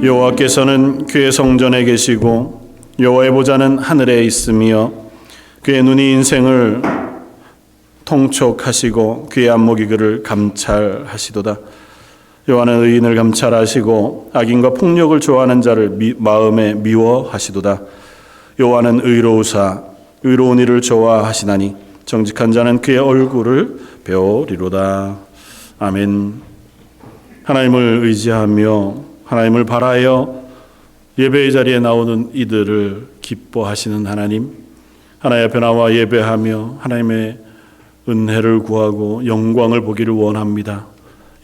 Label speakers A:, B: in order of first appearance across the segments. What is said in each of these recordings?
A: 여호와께서는 그의 성전에 계시고 여호와의 보좌는 하늘에 있으며 그의 눈이 인생을 통촉하시고 그의 안목이 그를 감찰하시도다. 여호와는 의인을 감찰하시고 악인과 폭력을 좋아하는 자를 마음에 미워하시도다. 여호와는 의로우사 의로운 이를 좋아하시나니 정직한 자는 그의 얼굴을 배우리로다. 아멘. 하나님을 의지하며 하나님을 바라여 예배의 자리에 나오는 이들을 기뻐하시는 하나님, 하나님 앞에 나와 예배하며 하나님의 은혜를 구하고 영광을 보기를 원합니다.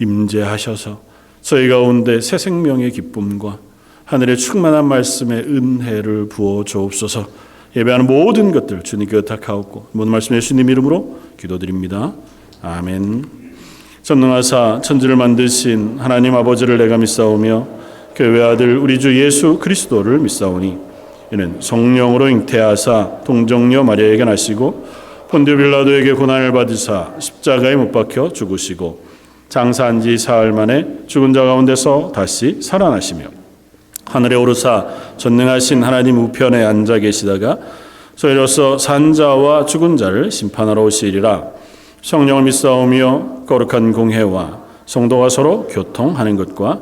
A: 임재하셔서 저희 가운데 새 생명의 기쁨과 하늘의 충만한 말씀의 은혜를 부어 주옵소서. 예배하는 모든 것들 주님께 의탁하옵고 모든 말씀 예수님 이름으로 기도드립니다. 아멘. 전능하사 천지를 만드신 하나님 아버지를 내가 믿사오며 그 외아들 우리 주 예수 그리스도를 믿사오니 이는 성령으로 잉태하사 동정녀 마리아에게 나시고 본디오 빌라도에게 고난을 받으사 십자가에 못 박혀 죽으시고 장사한 지 사흘 만에 죽은 자 가운데서 다시 살아나시며 하늘에 오르사 전능하신 하나님 우편에 앉아 계시다가 저희로서 산 자와 죽은 자를 심판하러 오시리라. 성령을 믿사오며 거룩한 공회와 성도가 서로 교통하는 것과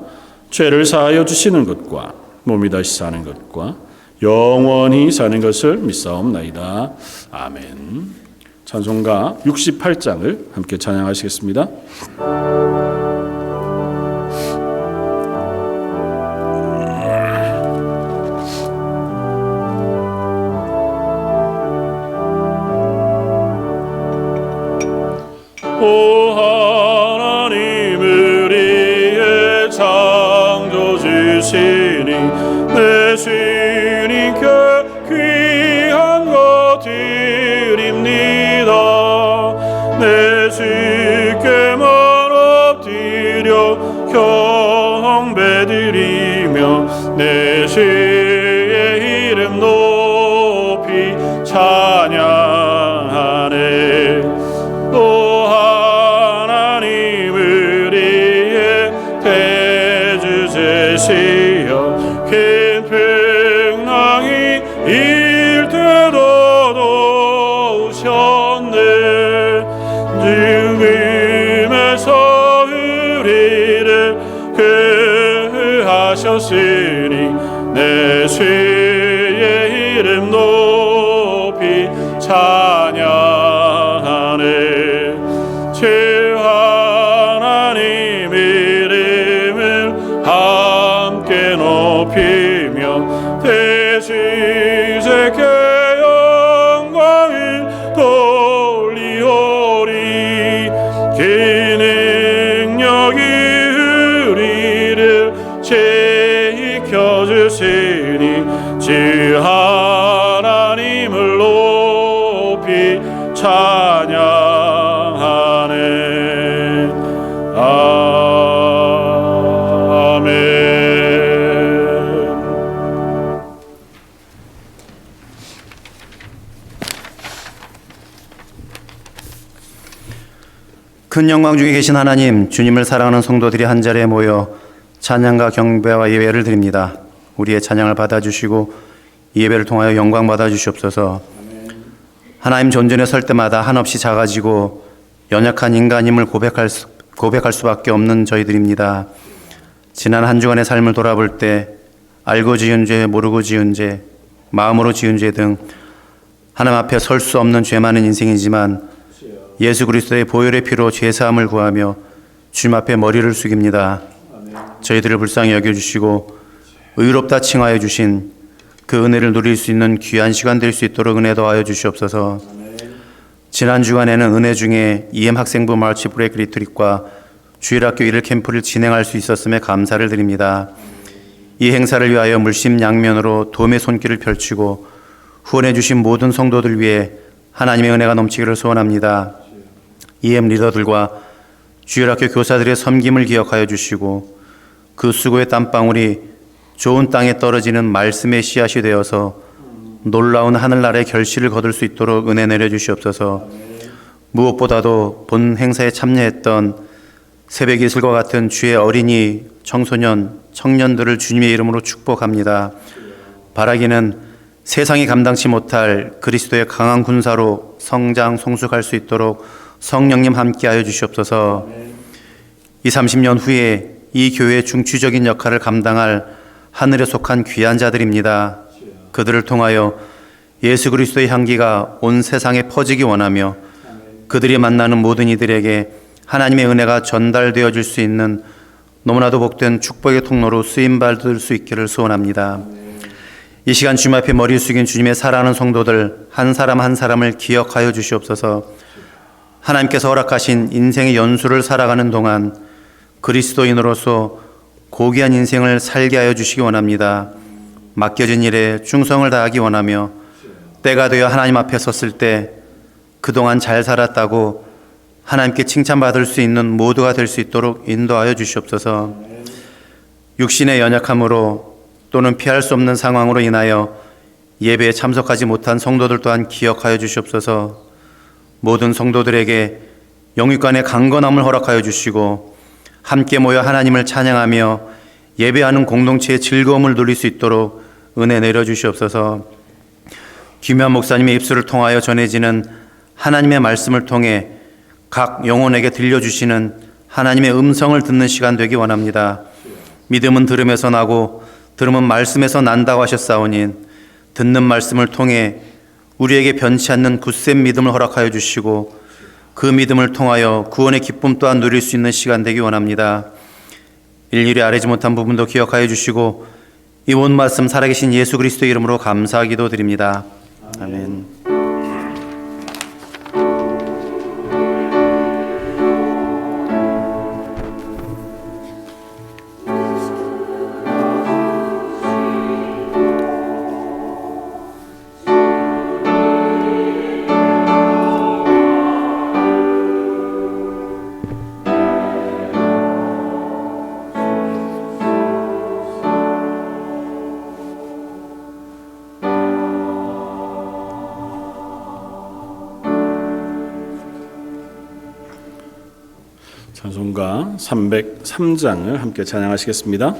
A: 죄를 사하여 주시는 것과 몸이 다시 사는 것과 영원히 사는 것을 믿사옵나이다. 아멘. 찬송가 68장을 함께 찬양하시겠습니다. 오 하나님 우리의 창조주시니 내 주님께 귀한 것 드립니다. 내 주께만 엎드려 경배드리며 내 주의 이름 높이 찬양하네. 오 하나님 우리의 대주제시여 큰 풍랑이 일 때도 도우셨네. 죽음에서 우리를 구하셨으니 내 주의 이름 높이 찬양하네. 주 하나님 이름을 함께 높이며 대주제께 영광을 돌리오리. 그 능력이 우리를 지켜주시니 주 하나님을 높이 찬양하네. 아멘.
B: 큰 영광 중에 계신 하나님, 주님을 사랑하는 성도들이 한자리에 모여 찬양과 경배와 예배를 드립니다. 우리의 찬양을 받아주시고 예배를 통하여 영광 받아주시옵소서. 하나님 존전에 설 때마다 한없이 작아지고 연약한 인간임을 고백할 수밖에 없는 저희들입니다. 지난 한 주간의 삶을 돌아볼 때 알고 지은 죄, 모르고 지은 죄, 마음으로 지은 죄 등 하나님 앞에 설 수 없는 죄 많은 인생이지만 예수 그리스도의 보혈의 피로 죄사함을 구하며 주님 앞에 머리를 숙입니다. 저희들을 불쌍히 여겨주시고 의롭다 칭하여 주신 그 은혜를 누릴 수 있는 귀한 시간 될 수 있도록 은혜 더하여 주시옵소서. 지난 주간에는 은혜 중에 EM 학생부 마치 브레이크 리트릿과 주일학교 1일 캠프를 진행할 수 있었음에 감사를 드립니다. 이 행사를 위하여 물심양면으로 도움의 손길을 펼치고 후원해 주신 모든 성도들 위해 하나님의 은혜가 넘치기를 소원합니다. EM 리더들과 주일학교 교사들의 섬김을 기억하여 주시고 그 수고의 땀방울이 좋은 땅에 떨어지는 말씀의 씨앗이 되어서 놀라운 하늘나라의 결실을 거둘 수 있도록 은혜 내려주시옵소서. 무엇보다도 본 행사에 참여했던 새벽이슬과 같은 주의 어린이, 청소년, 청년들을 주님의 이름으로 축복합니다. 바라기는 세상이 감당치 못할 그리스도의 강한 군사로 성장 성숙할 수 있도록 성령님 함께하여 주시옵소서. 30년 후에 이 교회의 중추적인 역할을 감당할 하늘에 속한 귀한 자들입니다. 그들을 통하여 예수 그리스도의 향기가 온 세상에 퍼지기 원하며 그들이 만나는 모든 이들에게 하나님의 은혜가 전달되어질 수 있는 너무나도 복된 축복의 통로로 쓰임받을 수 있기를 소원합니다. 이 시간 주님 앞에 머리 숙인 주님의 사랑하는 성도들 한 사람 한 사람을 기억하여 주시옵소서. 하나님께서 허락하신 인생의 연수를 살아가는 동안 그리스도인으로서 고귀한 인생을 살게 하여 주시기 원합니다. 맡겨진 일에 충성을 다하기 원하며 때가 되어 하나님 앞에 섰을 때 그동안 잘 살았다고 하나님께 칭찬받을 수 있는 모두가 될 수 있도록 인도하여 주시옵소서. 육신의 연약함으로 또는 피할 수 없는 상황으로 인하여 예배에 참석하지 못한 성도들 또한 기억하여 주시옵소서. 모든 성도들에게 영육간의 강건함을 허락하여 주시고 함께 모여 하나님을 찬양하며 예배하는 공동체의 즐거움을 누릴 수 있도록 은혜 내려주시옵소서. 김현 목사님의 입술을 통하여 전해지는 하나님의 말씀을 통해 각 영혼에게 들려주시는 하나님의 음성을 듣는 시간 되기 원합니다. 믿음은 들음에서 나고 들음은 말씀에서 난다고 하셨사오니 듣는 말씀을 통해 우리에게 변치 않는 굳센 믿음을 허락하여 주시고 그 믿음을 통하여 구원의 기쁨 또한 누릴 수 있는 시간 되기 원합니다. 일일이 아뢰지 못한 부분도 기억하여 주시고 이 온 말씀 살아계신 예수 그리스도의 이름으로 감사기도 드립니다. 아멘.
A: 찬송가 303장을 함께 찬양하시겠습니다.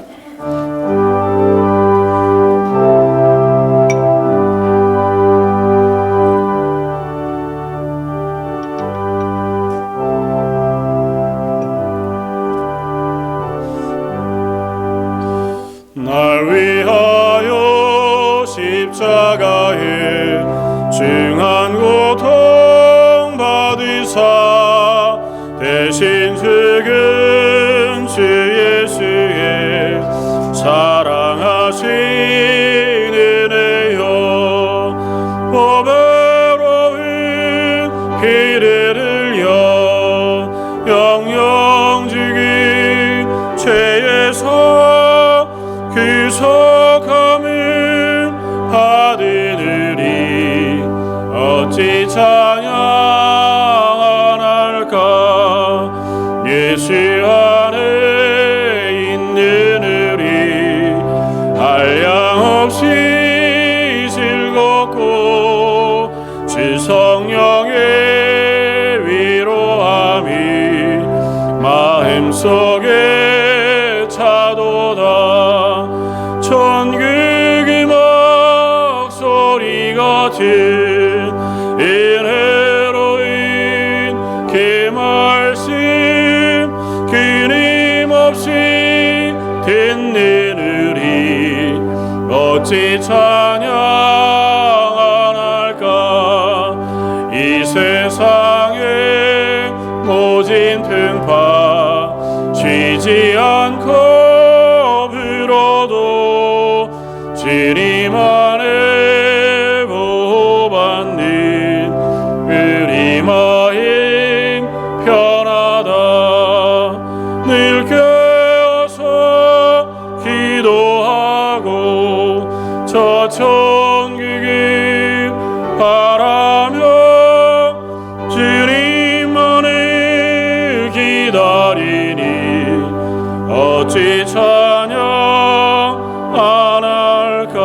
C: 날 위하여 십자가에 중한 고통 받으사 대신 죽은 주 예수의 사랑하신 은혜여 보배로운 피를 흘려 영영 죽인 죄에서 구속함을 받으느니 어찌 찬양할까. 예수 안에 있는 우리 한량없이 즐겁고 주 성령의 위로함이 마음속에 차도다. 천국의 목소리 같은 은혜로운 그 말씀 끊임없이 듣는 우리 어찌 찬양 안 할까. 이 세상의 모진 풍파 쉬지 않고 불어도 주님 안에 보호받는 우리 마음 편하다. 늘 깨어서 기도하고 저 천국을 바라며 주님만을 기다리니 어찌 찬양 안 할까.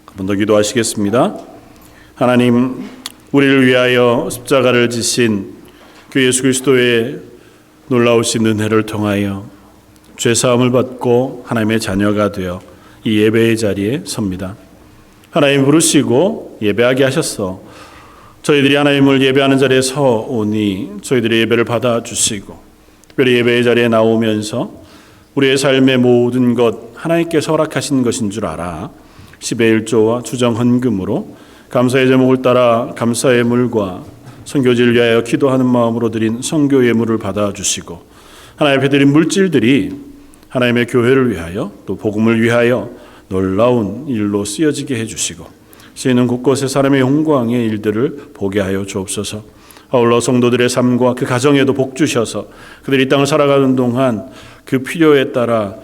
A: 한 번 더 기도하시겠습니다. 하나님, 우리를 위하여 십자가를 지신 그 예수 그리스도의 놀라우신 은혜를 통하여 죄사함을 받고 하나님의 자녀가 되어 이 예배의 자리에 섭니다. 하나님 부르시고 예배하게 하셨어. 저희들이 하나님을 예배하는 자리에 서오니 저희들의 예배를 받아주시고 특별히 예배의 자리에 나오면서 우리의 삶의 모든 것 하나님께서 허락하신 것인 줄 알아 10의 1조와 주정 헌금으로 감사의 제목을 따라 감사의 물과 선교지를 위하여 기도하는 마음으로 드린 선교 예물을 받아주시고 하나님 앞에 드린 물질들이 하나님의 교회를 위하여 또 복음을 위하여 놀라운 일로 쓰여지게 해주시고 쓰이는 곳곳에 사람의 영광의 일들을 보게 하여 주옵소서. 아울러 성도들의 삶과 그 가정에도 복 주셔서 그들이 이 땅을 살아가는 동안 그 필요에 따라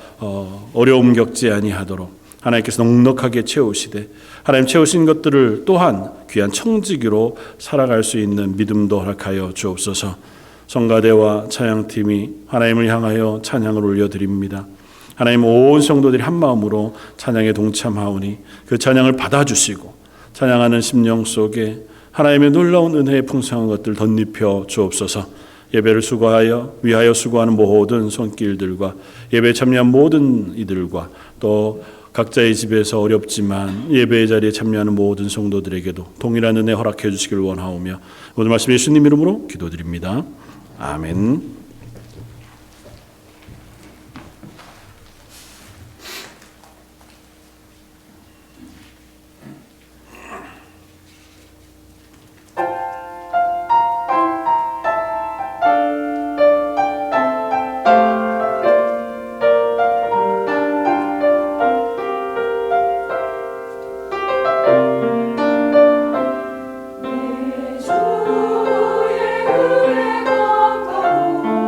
A: 어려움 겪지 아니하도록 하나님께서 넉넉하게 채우시되 하나님 채우신 것들을 또한 귀한 청지기로 살아갈 수 있는 믿음도 허락하여 주옵소서. 성가대와 찬양팀이 하나님을 향하여 찬양을 올려드립니다. 하나님 온 성도들이 한 마음으로 찬양에 동참하오니 그 찬양을 받아주시고 찬양하는 심령 속에 하나님의 놀라운 은혜의 풍성한 것들 덧입혀 주옵소서. 예배를 수고하여 위하여 수고하는 모든 손길들과 예배에 참여한 모든 이들과 또 각자의 집에서 어렵지만 예배의 자리에 참여하는 모든 성도들에게도 동일한 은혜 허락해 주시길 원하오며 모든 말씀 예수님 이름으로 기도드립니다. 아멘.
D: 주의 은혜 감사로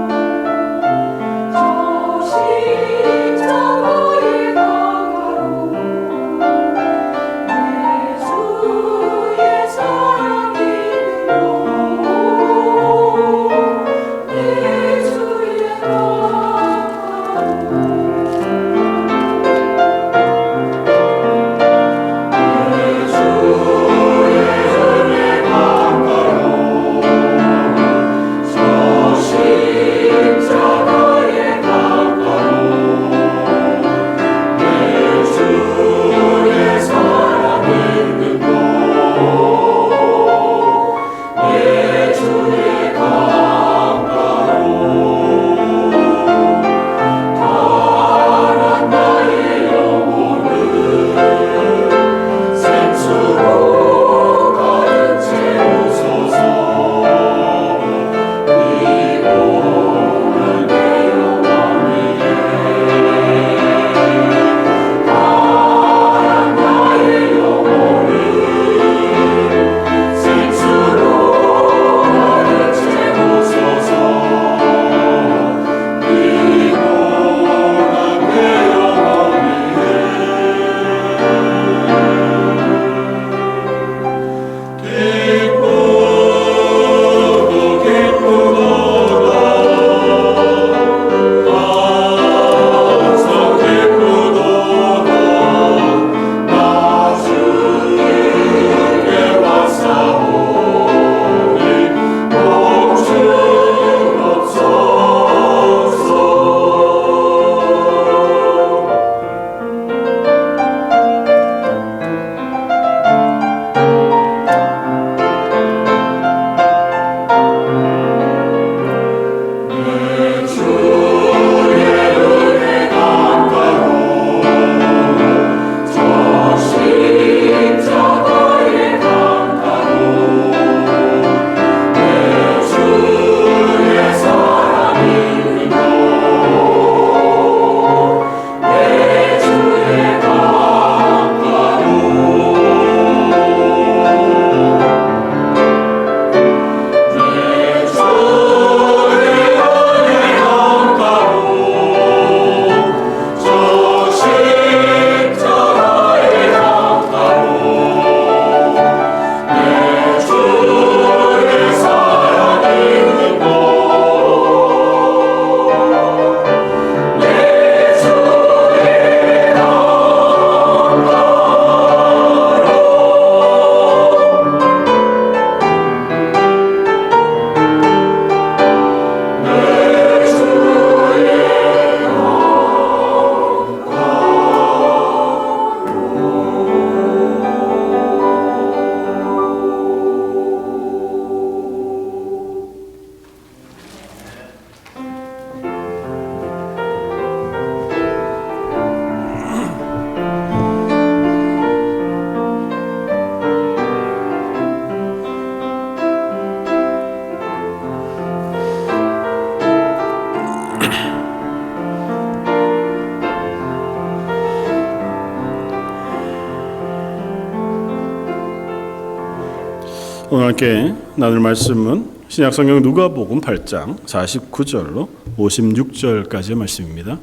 A: 오늘 함께 나눌 말씀은 신약성경 누가복음 8장 49절로 56절까지의 말씀입니다.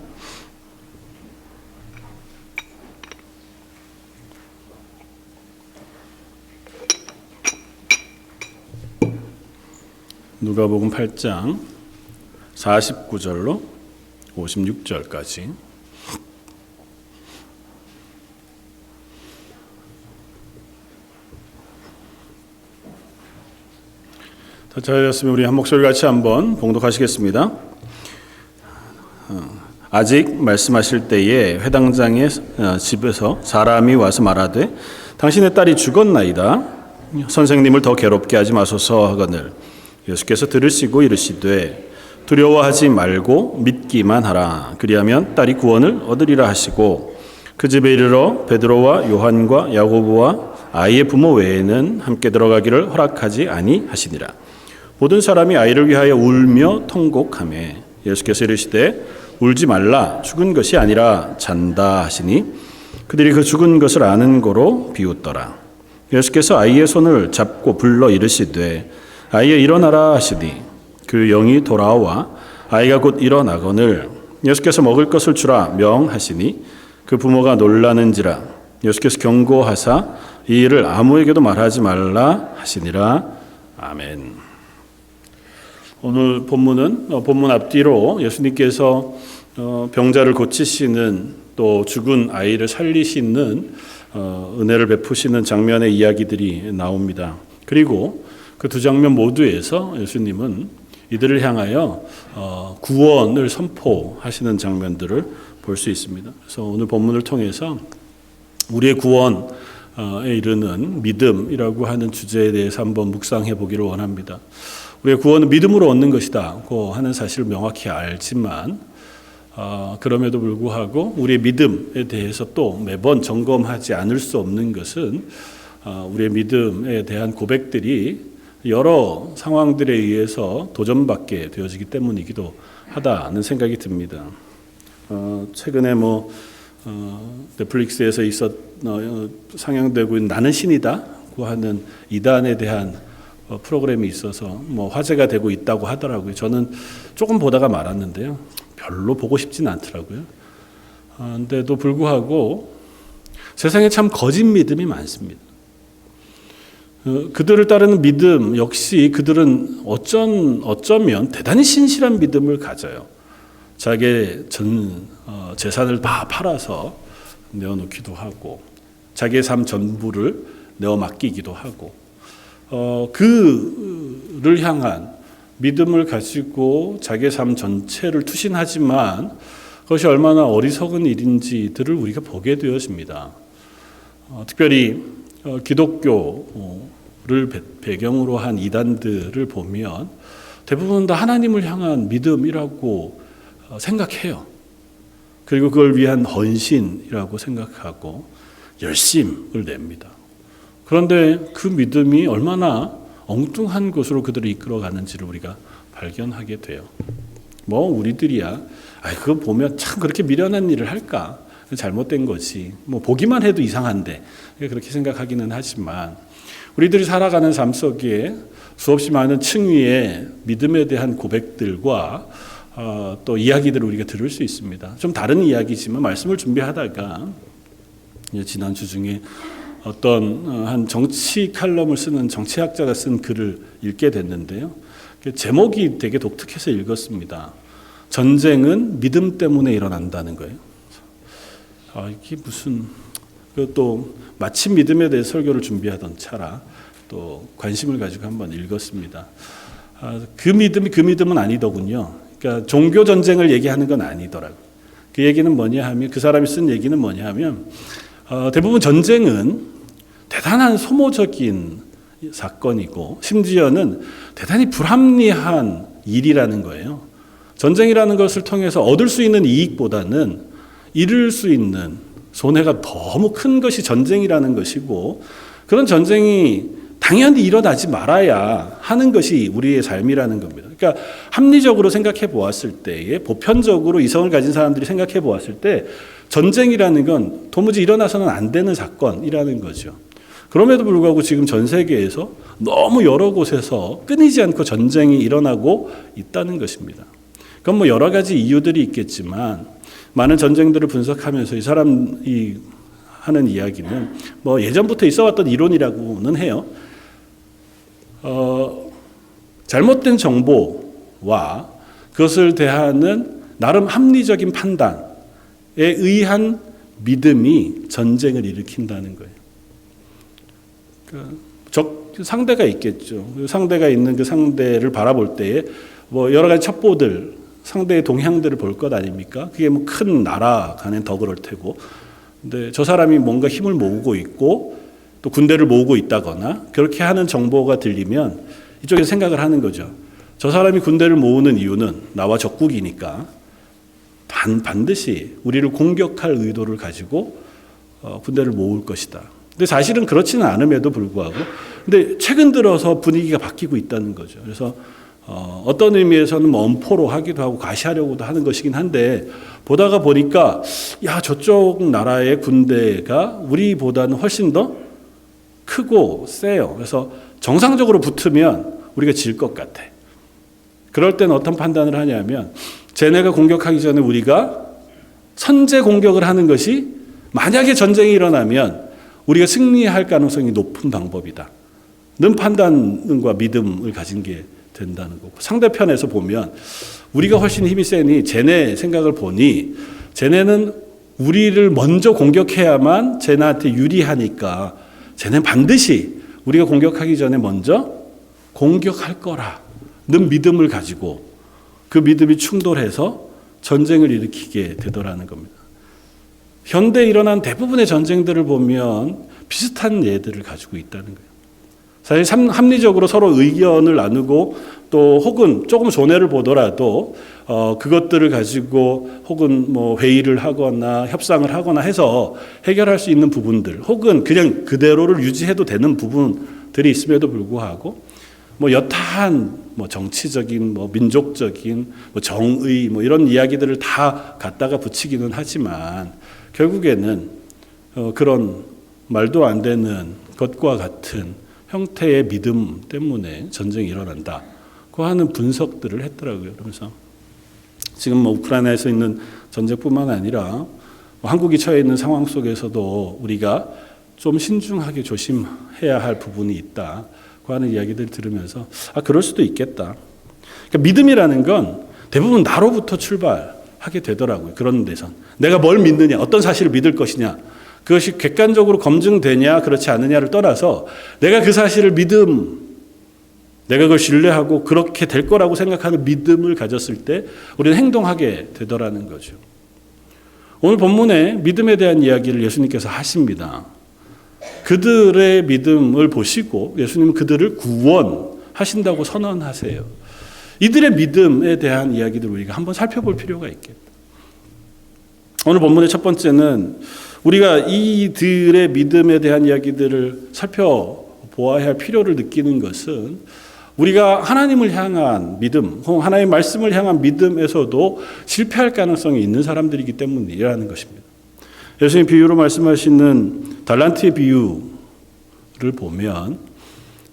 A: 누가복음 8장 49절로 56절까지. 다 찾으셨으면 우리 한 목소리 같이 한번 봉독하시겠습니다. 아직 말씀하실 때에 회당장의 집에서 사람이 와서 말하되 당신의 딸이 죽었나이다. 선생님을 더 괴롭게 하지 마소서 하거늘 예수께서 들으시고 이르시되 두려워하지 말고 믿기만 하라. 그리하면 딸이 구원을 얻으리라 하시고 그 집에 이르러 베드로와 요한과 야고보와 아이의 부모 외에는 함께 들어가기를 허락하지 아니하시니라. 모든 사람이 아이를 위하여 울며 통곡하매 예수께서 이르시되 울지 말라. 죽은 것이 아니라 잔다 하시니 그들이 그 죽은 것을 아는 거로 비웃더라. 예수께서 아이의 손을 잡고 불러 이르시되 아이여 일어나라 하시니 그 영이 돌아와 아이가 곧 일어나거늘 예수께서 먹을 것을 주라 명하시니 그 부모가 놀라는지라. 예수께서 경고하사 이 일을 아무에게도 말하지 말라 하시니라. 아멘. 오늘 본문은 본문 앞뒤로 예수님께서 병자를 고치시는 또 죽은 아이를 살리시는 은혜를 베푸시는 장면의 이야기들이 나옵니다. 그리고 그 두 장면 모두에서 예수님은 이들을 향하여 구원을 선포하시는 장면들을 볼 수 있습니다. 그래서 오늘 본문을 통해서 우리의 구원에 이르는 믿음이라고 하는 주제에 대해서 한번 묵상해 보기를 원합니다. 우리의 구원은 믿음으로 얻는 것이다고 하는 사실을 명확히 알지만 그럼에도 불구하고 우리의 믿음에 대해서 또 매번 점검하지 않을 수 없는 것은 우리의 믿음에 대한 고백들이 여러 상황들에 의해서 도전받게 되어지기 때문이기도 하다는 생각이 듭니다. 최근에 넷플릭스에서 상영되고 있는 나는 신이다고 하는 이단에 대한 프로그램이 있어서 화제가 되고 있다고 하더라고요. 저는 조금 보다가 말았는데요. 별로 보고 싶지는 않더라고요. 그런데도 불구하고 세상에 참 거짓 믿음이 많습니다. 그들을 따르는 믿음 역시 그들은 어쩌면 대단히 신실한 믿음을 가져요. 자기의 전 재산을 다 팔아서 내어놓기도 하고 자기의 삶 전부를 내어 맡기기도 하고 그를 향한 믿음을 가지고 자기의 삶 전체를 투신하지만 그것이 얼마나 어리석은 일인지들을 우리가 보게 되어집니다. 특별히 기독교를 배경으로 한 이단들을 보면 대부분 다 하나님을 향한 믿음이라고 생각해요. 그리고 그걸 위한 헌신이라고 생각하고 열심을 냅니다. 그런데 그 믿음이 얼마나 엉뚱한 곳으로 그들을 이끌어가는지를 우리가 발견하게 돼요. 우리들이야 그거 보면 참 그렇게 미련한 일을 할까? 잘못된 거지. 보기만 해도 이상한데 그렇게 생각하기는 하지만 우리들이 살아가는 삶 속에 수없이 많은 층위의 믿음에 대한 고백들과 또 이야기들을 우리가 들을 수 있습니다. 좀 다른 이야기지만 말씀을 준비하다가 지난주 중에 어떤 한 정치 칼럼을 쓰는 정치학자가 쓴 글을 읽게 됐는데요. 제목이 되게 독특해서 읽었습니다. 전쟁은 믿음 때문에 일어난다는 거예요. 이게 무슨 또 마침 믿음에 대해 설교를 준비하던 차라 또 관심을 가지고 한번 읽었습니다. 그 믿음은 아니더군요. 그러니까 종교 전쟁을 얘기하는 건 아니더라고요. 그 얘기는 뭐냐 하면 그 사람이 쓴 얘기는 뭐냐 하면 대부분 전쟁은 대단한 소모적인 사건이고 심지어는 대단히 불합리한 일이라는 거예요. 전쟁이라는 것을 통해서 얻을 수 있는 이익보다는 잃을 수 있는 손해가 너무 큰 것이 전쟁이라는 것이고 그런 전쟁이 당연히 일어나지 말아야 하는 것이 우리의 삶이라는 겁니다. 그러니까 합리적으로 생각해 보았을 때에 보편적으로 이성을 가진 사람들이 생각해 보았을 때 전쟁이라는 건 도무지 일어나서는 안 되는 사건이라는 거죠. 그럼에도 불구하고 지금 전 세계에서 너무 여러 곳에서 끊이지 않고 전쟁이 일어나고 있다는 것입니다. 그건 뭐 여러 가지 이유들이 있겠지만 많은 전쟁들을 분석하면서 이 사람이 하는 이야기는 뭐 예전부터 있어왔던 이론이라고는 해요. 잘못된 정보와 그것을 대하는 나름 합리적인 판단에 의한 믿음이 전쟁을 일으킨다는 거예요. 상대가 있겠죠. 상대가 있는 그 상대를 바라볼 때에 뭐 여러 가지 첩보들, 상대의 동향들을 볼 것 아닙니까? 그게 뭐 큰 나라 간엔 더 그럴 테고. 근데 저 사람이 뭔가 힘을 모으고 있고 또 군대를 모으고 있다거나 그렇게 하는 정보가 들리면 이쪽에서 생각을 하는 거죠. 저 사람이 군대를 모으는 이유는 나와 적국이니까 반드시 우리를 공격할 의도를 가지고 군대를 모을 것이다. 근데 사실은 그렇지는 않음에도 불구하고 근데 최근 들어서 분위기가 바뀌고 있다는 거죠. 그래서 어떤 의미에서는 뭐 엄포로 하기도 하고 과시하려고도 하는 것이긴 한데 보다가 보니까 야 저쪽 나라의 군대가 우리보다는 훨씬 더 크고 세요. 그래서 정상적으로 붙으면 우리가 질 것 같아. 그럴 때는 어떤 판단을 하냐면 쟤네가 공격하기 전에 우리가 선제 공격을 하는 것이 만약에 전쟁이 일어나면 우리가 승리할 가능성이 높은 방법이다. 는 판단과 믿음을 가진 게 된다는 거고 상대편에서 보면 우리가 훨씬 힘이 세니 쟤네 생각을 보니 쟤네는 우리를 먼저 공격해야만 쟤네한테 유리하니까 쟤네는 반드시 우리가 공격하기 전에 먼저 공격할 거라는 믿음을 가지고 그 믿음이 충돌해서 전쟁을 일으키게 되더라는 겁니다. 현대에 일어난 대부분의 전쟁들을 보면 비슷한 예들을 가지고 있다는 거예요. 사실 합리적으로 서로 의견을 나누고 또 혹은 조금 손해를 보더라도 그것들을 가지고 혹은 뭐 회의를 하거나 협상을 하거나 해서 해결할 수 있는 부분들 혹은 그냥 그대로를 유지해도 되는 부분들이 있음에도 불구하고 뭐 여타한 뭐 정치적인 뭐 민족적인 뭐 정의 뭐 이런 이야기들을 다 갖다가 붙이기는 하지만 결국에는 그런 말도 안 되는 것과 같은 형태의 믿음 때문에 전쟁이 일어난다고 하는 분석들을 했더라고요. 그러면서 지금 뭐 우크라이나에서 있는 전쟁뿐만 아니라 한국이 처해 있는 상황 속에서도 우리가 좀 신중하게 조심해야 할 부분이 있다고 하는 이야기들을 들으면서 그럴 수도 있겠다. 그러니까 믿음이라는 건 대부분 나로부터 출발하게 되더라고요. 그런 데선 내가 뭘 믿느냐, 어떤 사실을 믿을 것이냐, 그것이 객관적으로 검증되냐 그렇지 않느냐를 떠나서 내가 그 사실을 내가 그걸 신뢰하고 그렇게 될 거라고 생각하는 믿음을 가졌을 때 우리는 행동하게 되더라는 거죠. 오늘 본문에 믿음에 대한 이야기를 예수님께서 하십니다. 그들의 믿음을 보시고 예수님은 그들을 구원하신다고 선언하세요. 이들의 믿음에 대한 이야기들 우리가 한번 살펴볼 필요가 있겠다. 오늘 본문의 첫 번째는 우리가 이들의 믿음에 대한 이야기들을 살펴보아야 할 필요를 느끼는 것은 우리가 하나님을 향한 믿음, 혹은 하나님의 말씀을 향한 믿음에서도 실패할 가능성이 있는 사람들이기 때문이라는 것입니다. 예수님 비유로 말씀하시는 달란트의 비유를 보면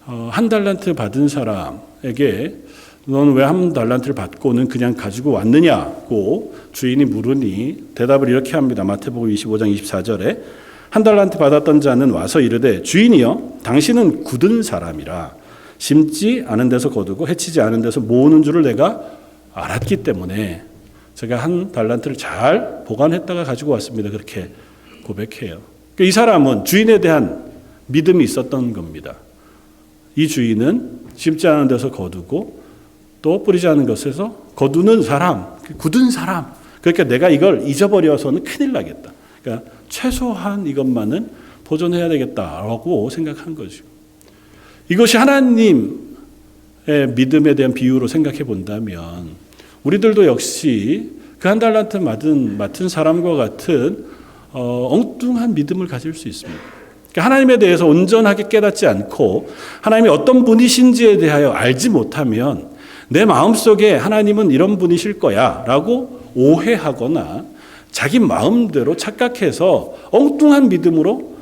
A: 한 달란트 받은 사람에게 너는 왜 한 달란트를 받고는 그냥 가지고 왔느냐고 주인이 물으니 대답을 이렇게 합니다. 마태복음 25장 24절에 한 달란트 받았던 자는 와서 이르되 주인이여 당신은 굳은 사람이라 심지 않은 데서 거두고 해치지 않은 데서 모으는 줄을 내가 알았기 때문에 제가 한 달란트를 잘 보관했다가 가지고 왔습니다. 그렇게 고백해요. 이 사람은 주인에 대한 믿음이 있었던 겁니다. 이 주인은 심지 않은 데서 거두고 또 뿌리지 않은 것에서 거두는 사람, 굳은 사람. 그러니까 내가 이걸 잊어버려서는 큰일 나겠다. 그러니까 최소한 이것만은 보존해야 되겠다라고 생각한 거죠. 이것이 하나님의 믿음에 대한 비유로 생각해 본다면 우리들도 역시 그 한 달란트 맡은 사람과 같은 엉뚱한 믿음을 가질 수 있습니다. 그러니까 하나님에 대해서 온전하게 깨닫지 않고 하나님이 어떤 분이신지에 대하여 알지 못하면 내 마음속에 하나님은 이런 분이실 거야 라고 오해하거나 자기 마음대로 착각해서 엉뚱한 믿음으로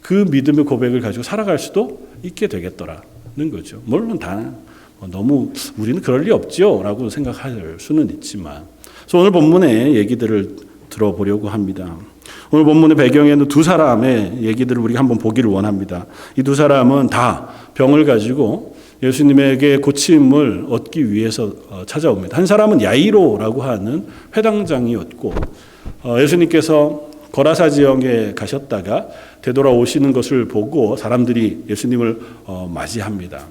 A: 그 믿음의 고백을 가지고 살아갈 수도 있게 되겠더라는 거죠. 물론 다 너무 우리는 그럴 리 없죠 라고 생각할 수는 있지만, 그래서 오늘 본문의 얘기들을 들어보려고 합니다. 오늘 본문의 배경에는 두 사람의 얘기들을 우리가 한번 보기를 원합니다. 이 두 사람은 다 병을 가지고 예수님에게 고침을 얻기 위해서 찾아옵니다. 한 사람은 야이로라고 하는 회당장이었고, 예수님께서 거라사 지역에 가셨다가 되돌아오시는 것을 보고 사람들이 예수님을 맞이합니다.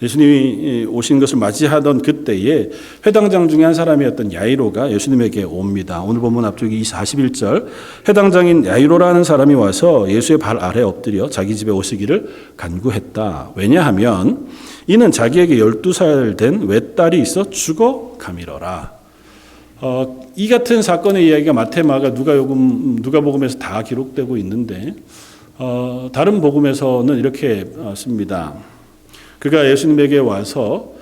A: 예수님이 오신 것을 맞이하던 그때에 회당장 중에 한 사람이었던 야이로가 예수님에게 옵니다. 오늘 본문 앞쪽이 41절, 회당장인 야이로라는 사람이 와서 예수의 발 아래 엎드려 자기 집에 오시기를 간구했다. 왜냐하면 이는 자기에게 12살 된 외딸이 있어 죽어가미러라. 이 같은 사건의 이야기가 마태, 마가, 누가복음에서 다 기록되고 있는데, 다른 복음에서는 이렇게 씁니다. 그가 예수님에게 와서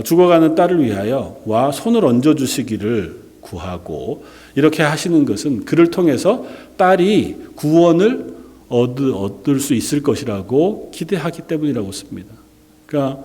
A: 죽어가는 딸을 위하여 와 손을 얹어주시기를 구하고, 이렇게 하시는 것은 그를 통해서 딸이 구원을 얻을 수 있을 것이라고 기대하기 때문이라고 씁니다. 그러니까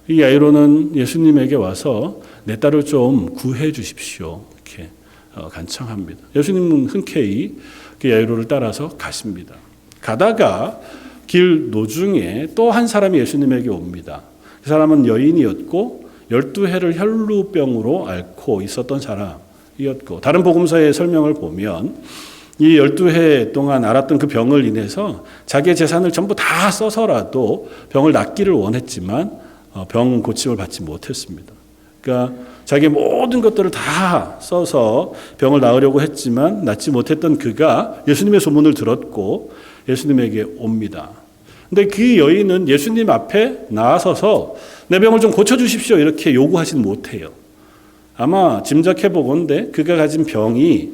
A: 이 야이로는 예수님에게 와서 내 딸을 좀 구해 주십시오 이렇게 간청합니다. 예수님은 흔쾌히 그 야이로를 따라서 가십니다. 가다가 길 노중에 또 한 사람이 예수님에게 옵니다. 그 사람은 여인이었고 12해를 혈루병으로 앓고 있었던 사람이었고, 다른 복음서의 설명을 보면 이 12해 동안 앓았던 그 병을 인해서 자기의 재산을 전부 다 써서라도 병을 낫기를 원했지만 병 고침을 받지 못했습니다. 그러니까 자기의 모든 것들을 다 써서 병을 나으려고 했지만 낫지 못했던 그가 예수님의 소문을 들었고 예수님에게 옵니다. 근데 그 여인은 예수님 앞에 나서서 내 병을 좀 고쳐주십시오 이렇게 요구하지는 못해요. 아마 짐작해 보건대 그가 가진 병이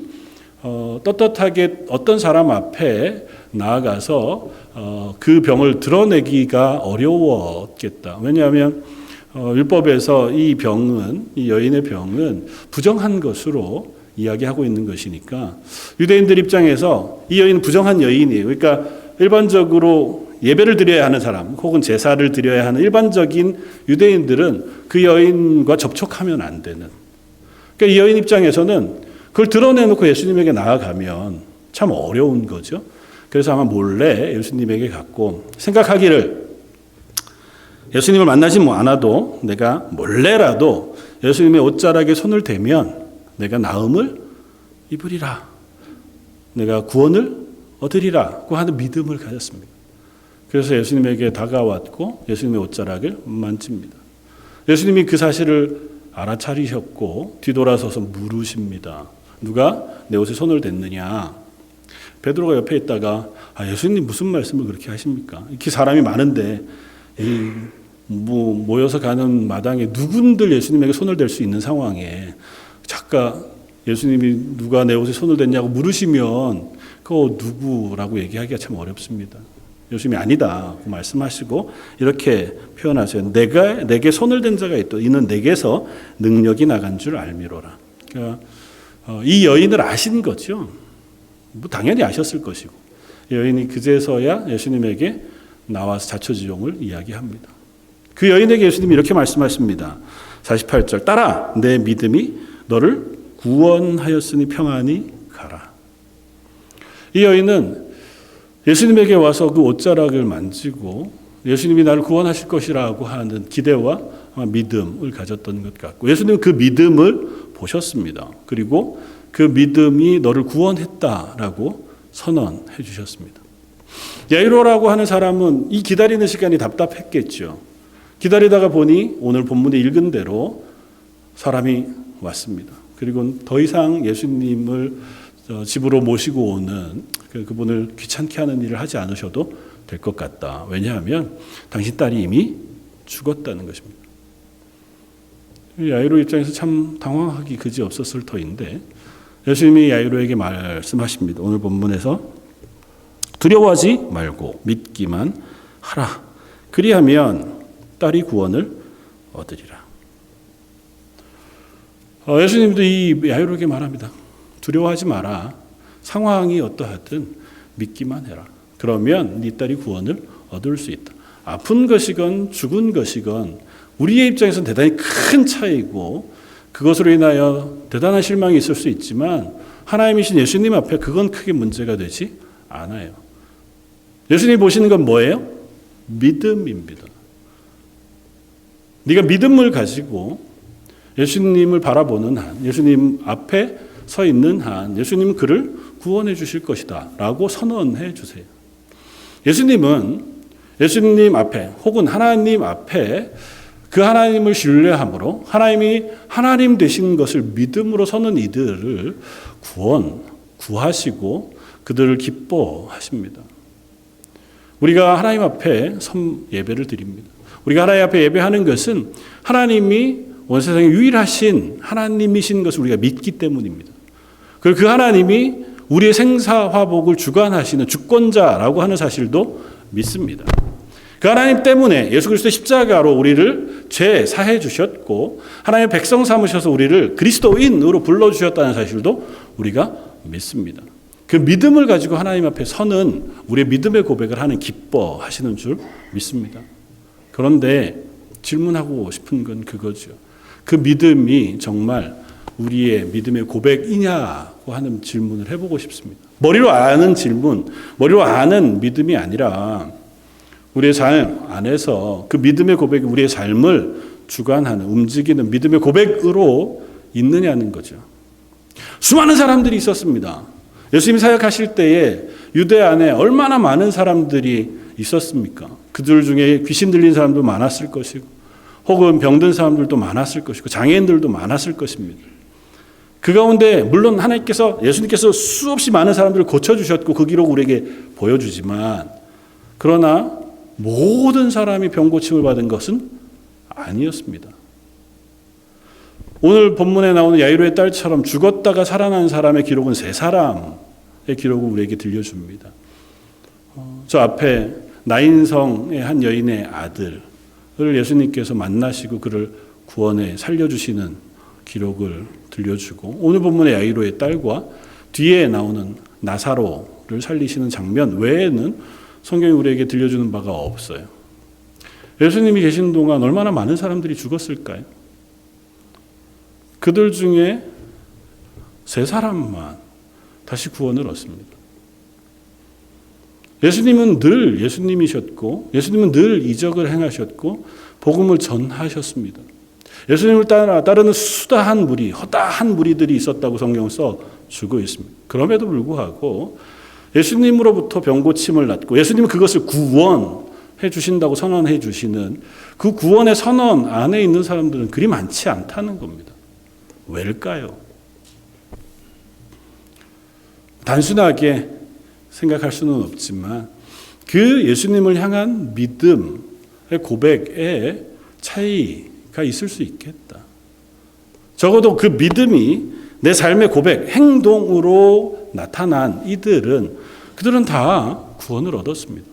A: 떳떳하게 어떤 사람 앞에 나아가서 그 병을 드러내기가 어려웠겠다. 왜냐하면 율법에서 이 여인의 병은 부정한 것으로 이야기하고 있는 것이니까 유대인들 입장에서 이 여인은 부정한 여인이에요. 그러니까 일반적으로 예배를 드려야 하는 사람 혹은 제사를 드려야 하는 일반적인 유대인들은 그 여인과 접촉하면 안 되는, 그러니까 이 여인 입장에서는 그걸 드러내놓고 예수님에게 나아가면 참 어려운 거죠. 그래서 아마 몰래 예수님에게 갔고 생각하기를 예수님을 만나지 않아도 내가 몰래라도 예수님의 옷자락에 손을 대면 내가 나음을 입으리라, 내가 구원을 얻으리라고 하는 믿음을 가졌습니다. 그래서 예수님에게 다가왔고 예수님의 옷자락을 만집니다. 예수님이 그 사실을 알아차리셨고 뒤돌아서서 물으십니다. 누가 내 옷에 손을 댔느냐? 베드로가 옆에 있다가 예수님 무슨 말씀을 그렇게 하십니까? 이렇게 사람이 많은데 모여서 가는 마당에 누군들 예수님에게 손을 댈 수 있는 상황에 잠깐 예수님이 누가 내 옷에 손을 댔냐고 물으시면 그거 누구라고 얘기하기가 참 어렵습니다. 예수님이 아니다 말씀하시고 이렇게 표현하세요. 내게 손을 댄 자가 있다. 이는 내게서 능력이 나간 줄 알미로라. 그러니까 이 여인을 아신 거죠. 당연히 아셨을 것이고 여인이 그제서야 예수님에게 나와서 자초지종을 이야기합니다. 그 여인에게 예수님이 이렇게 말씀하십니다. 48절, 딸아 내 믿음이 너를 구원하였으니 평안히 가라. 이 여인은 예수님에게 와서 그 옷자락을 만지고 예수님이 나를 구원하실 것이라고 하는 기대와 믿음을 가졌던 것 같고, 예수님은 그 믿음을 보셨습니다. 그리고 그 믿음이 너를 구원했다라고 선언해 주셨습니다. 야이로라고 하는 사람은 이 기다리는 시간이 답답했겠죠. 기다리다가 보니 오늘 본문에 읽은 대로 사람이 왔습니다. 그리고 더 이상 예수님을 집으로 모시고 오는 그분을 귀찮게 하는 일을 하지 않으셔도 될 것 같다. 왜냐하면 당신 딸이 이미 죽었다는 것입니다. 야이로 입장에서 참 당황하기 그지없었을 터인데 예수님이 야이로에게 말씀하십니다. 오늘 본문에서 두려워하지 말고 믿기만 하라. 그리하면 딸이 구원을 얻으리라. 예수님도 이 야이로에게 말합니다. 두려워하지 마라. 상황이 어떠하든 믿기만 해라. 그러면 네 딸이 구원을 얻을 수 있다. 아픈 것이건 죽은 것이건 우리의 입장에서는 대단히 큰 차이고 그것으로 인하여 대단한 실망이 있을 수 있지만 하나님이신 예수님 앞에 그건 크게 문제가 되지 않아요. 예수님이 보시는 건 뭐예요? 믿음입니다. 네가 믿음을 가지고 예수님을 바라보는 한, 예수님 앞에 서 있는 한 예수님은 그를 구원해 주실 것이다 라고 선언해 주세요. 예수님은 예수님 앞에 혹은 하나님 앞에 그 하나님을 신뢰함으로 하나님이 하나님 되신 것을 믿음으로 서는 이들을 구하시고 그들을 기뻐하십니다. 우리가 하나님 앞에 예배를 드립니다. 우리가 하나님 앞에 예배하는 것은 하나님이 온 세상에 유일하신 하나님이신 것을 우리가 믿기 때문입니다. 그리고 그 하나님이 우리의 생사화복을 주관하시는 주권자라고 하는 사실도 믿습니다. 그 하나님 때문에 예수 그리스도의 십자가로 우리를 죄 사해 주셨고 하나님의 백성 삼으셔서 우리를 그리스도인으로 불러주셨다는 사실도 우리가 믿습니다. 그 믿음을 가지고 하나님 앞에 서는 우리의 믿음의 고백을 하는 기뻐하시는 줄 믿습니다. 그런데 질문하고 싶은 건 그거죠. 그 믿음이 정말 우리의 믿음의 고백이냐고 하는 질문을 해보고 싶습니다. 머리로 아는 질문, 머리로 아는 믿음이 아니라 우리의 삶 안에서 그 믿음의 고백이 우리의 삶을 주관하는, 움직이는 믿음의 고백으로 있느냐는 거죠. 수많은 사람들이 있었습니다. 예수님이 사역하실 때에 유대 안에 얼마나 많은 사람들이 있었습니까? 그들 중에 귀신 들린 사람도 많았을 것이고 혹은 병든 사람들도 많았을 것이고 장애인들도 많았을 것입니다. 그 가운데 물론 예수님께서 수없이 많은 사람들을 고쳐주셨고 그 기록 우리에게 보여주지만 그러나 모든 사람이 병고침을 받은 것은 아니었습니다. 오늘 본문에 나오는 야이로의 딸처럼 죽었다가 살아난 사람의 기록은 3사람의 기록을 우리에게 들려줍니다. 저 앞에 나인성의 한 여인의 아들을 예수님께서 만나시고 그를 구원해 살려주시는 기록을 들려주고 오늘 본문의 야이로의 딸과 뒤에 나오는 나사로를 살리시는 장면 외에는 성경이 우리에게 들려주는 바가 없어요. 예수님이 계신 동안 얼마나 많은 사람들이 죽었을까요? 그들 중에 3사람만 다시 구원을 얻습니다. 예수님은 늘 예수님이셨고 예수님은 늘 이적을 행하셨고 복음을 전하셨습니다. 예수님을 따르는 수다한 무리, 허다한 무리들이 있었다고 성경은 써주고 있습니다. 그럼에도 불구하고 예수님으로부터 병고침을 받고 예수님은 그것을 구원해 주신다고 선언해 주시는 그 구원의 선언 안에 있는 사람들은 그리 많지 않다는 겁니다. 왜일까요? 단순하게 생각할 수는 없지만 그 예수님을 향한 믿음의 고백에 차이가 있을 수 있겠다. 적어도 그 믿음이 내 삶의 고백, 행동으로 나타난 그들은 다 구원을 얻었습니다.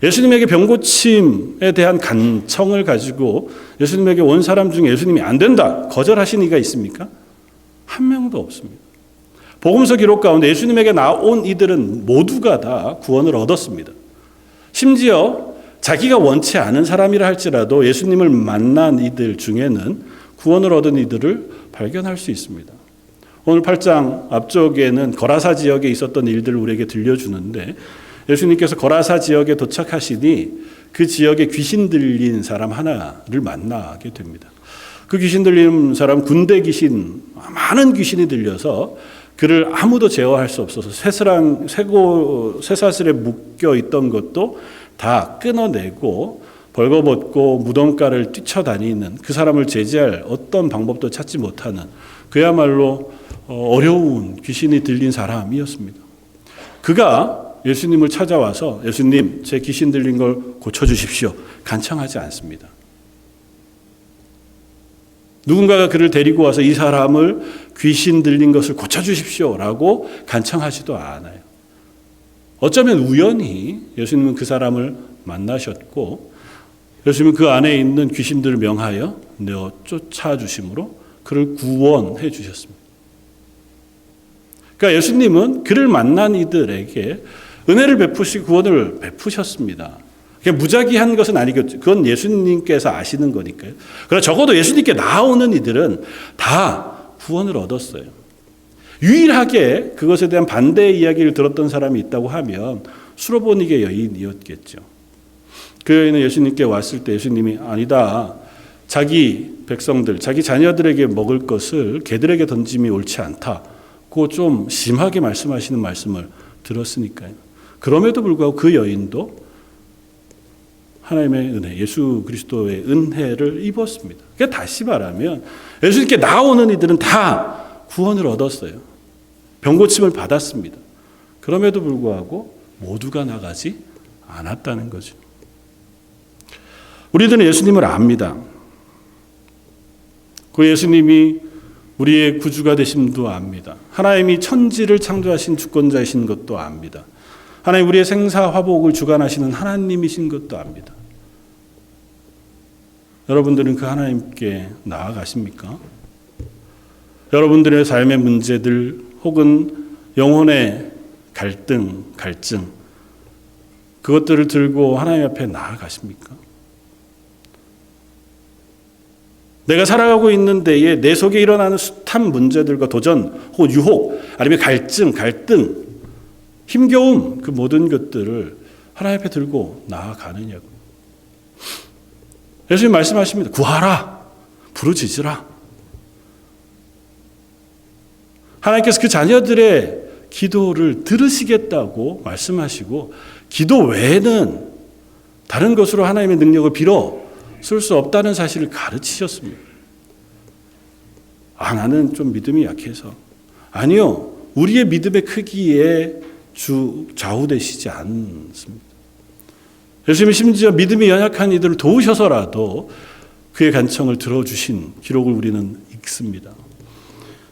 A: 예수님에게 병고침에 대한 간청을 가지고 예수님에게 온 사람 중에 예수님이 안 된다, 거절하신 이가 있습니까? 한 명도 없습니다. 복음서 기록 가운데 예수님에게 나온 이들은 모두가 다 구원을 얻었습니다. 심지어 자기가 원치 않은 사람이라 할지라도 예수님을 만난 이들 중에는 구원을 얻은 이들을 발견할 수 있습니다. 오늘 8장 앞쪽에는 거라사 지역에 있었던 일들을 우리에게 들려주는데 예수님께서 거라사 지역에 도착하시니 그 지역에 귀신 들린 사람 하나를 만나게 됩니다. 그 귀신 들린 사람 군대 귀신, 많은 귀신이 들려서 그를 아무도 제어할 수 없어서 쇠사슬에 묶여 있던 것도 다 끊어내고 벌거벗고 무덤가를 뛰쳐다니는 그 사람을 제지할 어떤 방법도 찾지 못하는 그야말로 어려운 귀신이 들린 사람이었습니다. 그가 예수님을 찾아와서 예수님, 제 귀신 들린 걸 고쳐주십시오. 간청하지 않습니다. 누군가가 그를 데리고 와서 이 사람을 귀신 들린 것을 고쳐주십시오라고 간청하지도 않아요. 어쩌면 우연히 예수님은 그 사람을 만나셨고 예수님은 그 안에 있는 귀신들을 명하여 내어 쫓아주심으로 그를 구원해 주셨습니다. 그러니까 예수님은 그를 만난 이들에게 은혜를 베푸시고 구원을 베푸셨습니다. 그냥 무작위한 것은 아니겠죠. 그건 예수님께서 아시는 거니까요. 그러나 적어도 예수님께 나오는 이들은 다 구원을 얻었어요. 유일하게 그것에 대한 반대의 이야기를 들었던 사람이 있다고 하면 수로보니게 여인이었겠죠. 그 여인은 예수님께 왔을 때 예수님이 아니다. 자기 백성들, 자기 자녀들에게 먹을 것을 개들에게 던짐이 옳지 않다고 좀 심하게 말씀하시는 말씀을 들었으니까요. 그럼에도 불구하고 그 여인도 하나님의 은혜, 예수 그리스도의 은혜를 입었습니다. 그러니까 다시 말하면 예수님께 나오는 이들은 다 구원을 얻었어요. 병고침을 받았습니다. 그럼에도 불구하고 모두가 나가지 않았다는 거죠. 우리들은 예수님을 압니다. 그 예수님이 우리의 구주가 되심도 압니다. 하나님이 천지를 창조하신 주권자이신 것도 압니다. 하나님 우리의 생사화복을 주관하시는 하나님이신 것도 압니다. 여러분들은 그 하나님께 나아가십니까? 여러분들의 삶의 문제들 혹은 영혼의 갈증 그것들을 들고 하나님 앞에 나아가십니까? 내가 살아가고 있는 데에 내 속에 일어나는 숱한 문제들과 도전 혹은 유혹 아니면 갈등 힘겨움 그 모든 것들을 하나님 앞에 들고 나아가느냐고. 예수님 말씀하십니다. 구하라. 부르짖으라. 하나님께서 그 자녀들의 기도를 들으시겠다고 말씀하시고 기도 외에는 다른 것으로 하나님의 능력을 빌어 쓸 수 없다는 사실을 가르치셨습니다. 나는 좀 믿음이 약해서. 아니요. 우리의 믿음의 크기에 좌우되시지 않습니다. 예수님이 심지어 믿음이 연약한 이들을 도우셔서라도 그의 간청을 들어주신 기록을 우리는 읽습니다.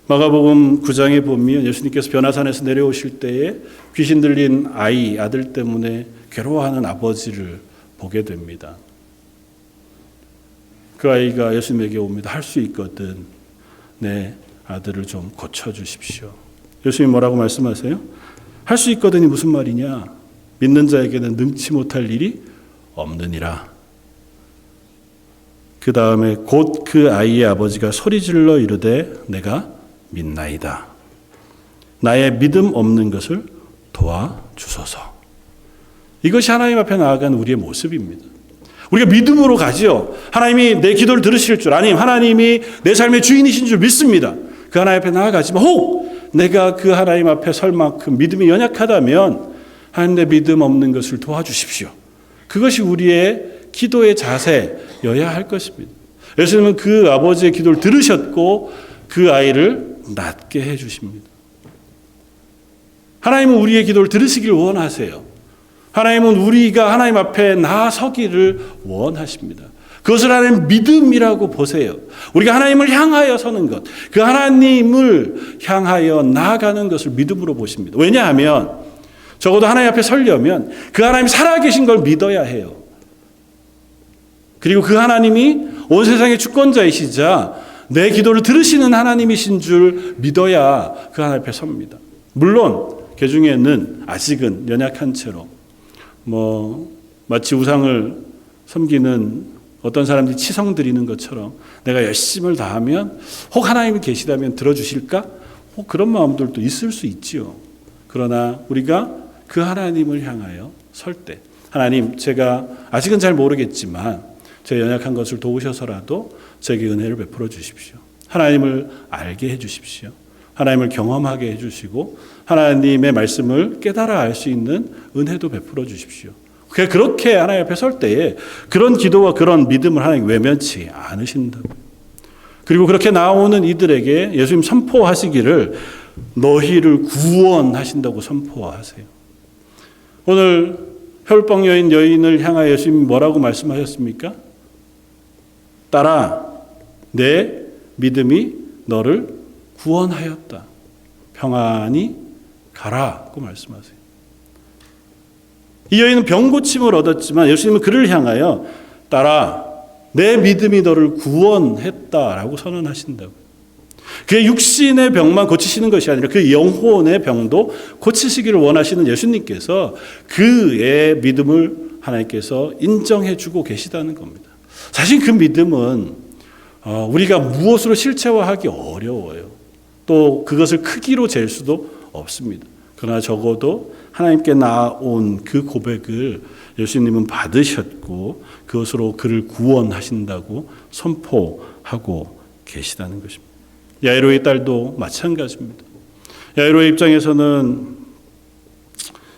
A: 마가복음 9장에 보면 예수님께서 변화산에서 내려오실 때에 귀신 들린 아들 때문에 괴로워하는 아버지를 보게 됩니다. 그 아이가 예수님에게 옵니다. 할 수 있거든. 내 아들을 좀 고쳐주십시오. 예수님이 뭐라고 말씀하세요? 할 수 있거든이 무슨 말이냐? 믿는 자에게는 능치 못할 일이 없느니라. 그 다음에 곧 그 아이의 아버지가 소리질러 이르되 내가 믿나이다. 나의 믿음 없는 것을 도와주소서. 이것이 하나님 앞에 나아간 우리의 모습입니다. 우리가 믿음으로 가지요. 하나님이 내 기도를 들으실 줄, 아님 하나님이 내 삶의 주인이신 줄 믿습니다. 그 하나님 앞에 나아가지만 혹 내가 그 하나님 앞에 설 만큼 믿음이 연약하다면 하나님 내 믿음 없는 것을 도와주십시오. 그것이 우리의 기도의 자세여야 할 것입니다. 예수님은 그 아버지의 기도를 들으셨고 그 아이를 낫게 해주십니다. 하나님은 우리의 기도를 들으시길 원하세요. 하나님은 우리가 하나님 앞에 나서기를 원하십니다. 그것을 하나님 믿음이라고 보세요. 우리가 하나님을 향하여 서는 것, 그 하나님을 향하여 나아가는 것을 믿음으로 보십니다. 왜냐하면 적어도 하나님 앞에 서려면 그 하나님 살아계신 걸 믿어야 해요. 그리고 그 하나님이 온 세상의 주권자이시자 내 기도를 들으시는 하나님이신 줄 믿어야 그 하나님 앞에 섭니다. 물론 그 중에는 아직은 연약한 채로 마치 우상을 섬기는 어떤 사람들이 치성 드리는 것처럼 내가 열심을 다하면 혹 하나님이 계시다면 들어주실까? 혹 그런 마음들도 있을 수 있지요. 그러나 우리가 그 하나님을 향하여 설 때 하나님 제가 아직은 잘 모르겠지만 제 연약한 것을 도우셔서라도 제게 은혜를 베풀어 주십시오. 하나님을 알게 해 주십시오. 하나님을 경험하게 해주시고 하나님의 말씀을 깨달아 알 수 있는 은혜도 베풀어 주십시오. 그렇게 하나님 앞에 설 때에 그런 기도와 그런 믿음을 하나님 외면치 않으신다고요. 그리고 그렇게 나오는 이들에게 예수님 선포하시기를 너희를 구원하신다고 선포하세요. 오늘 혈병 여인을 향하여 예수님이 뭐라고 말씀하셨습니까? 딸아, 내 믿음이 너를 구원하였다. 평안히 가라고 말씀하세요. 이 여인은 병고침을 얻었지만 예수님은 그를 향하여 딸아, 내 믿음이 너를 구원했다라고 선언하신다고요. 그의 육신의 병만 고치시는 것이 아니라 그 영혼의 병도 고치시기를 원하시는 예수님께서 그의 믿음을 하나님께서 인정해 주고 계시다는 겁니다. 사실 그 믿음은 우리가 무엇으로 실체화하기 어려워요. 또 그것을 크기로 잴 수도 없습니다. 그러나 적어도 하나님께 나온 그 고백을 예수님은 받으셨고 그것으로 그를 구원하신다고 선포하고 계시다는 것입니다. 야이로의 딸도 마찬가지입니다. 야이로의 입장에서는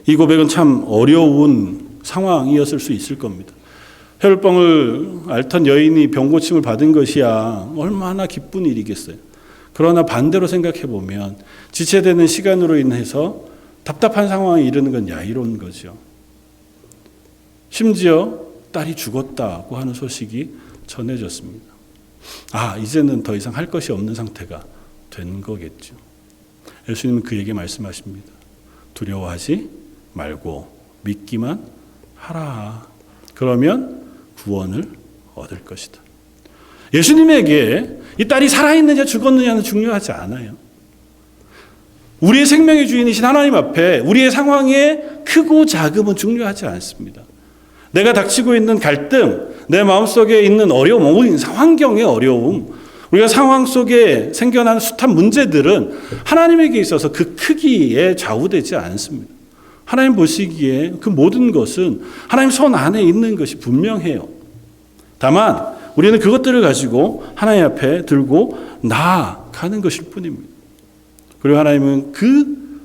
A: 이 고백은 참 어려운 상황이었을 수 있을 겁니다. 혈병을 앓던 여인이 병고침을 받은 것이야 얼마나 기쁜 일이겠어요. 그러나 반대로 생각해 보면 지체되는 시간으로 인해서 답답한 상황에 이르는 건 야이로운 거죠. 심지어 딸이 죽었다고 하는 소식이 전해졌습니다. 이제는 더 이상 할 것이 없는 상태가 된 거겠죠. 예수님은 그에게 말씀하십니다. 두려워하지 말고 믿기만 하라. 그러면 구원을 얻을 것이다. 예수님에게 이 딸이 살아있느냐 죽었느냐는 중요하지 않아요. 우리의 생명의 주인이신 하나님 앞에 우리의 상황의 크고 작음은 중요하지 않습니다. 내가 닥치고 있는 갈등, 내 마음속에 있는 어려움, 환경의 어려움, 우리가 상황 속에 생겨나는 숱한 문제들은 하나님에게 있어서 그 크기에 좌우되지 않습니다. 하나님 보시기에 그 모든 것은 하나님 손 안에 있는 것이 분명해요. 다만 우리는 그것들을 가지고 하나님 앞에 들고 나아가는 것일 뿐입니다. 그리고 하나님은 그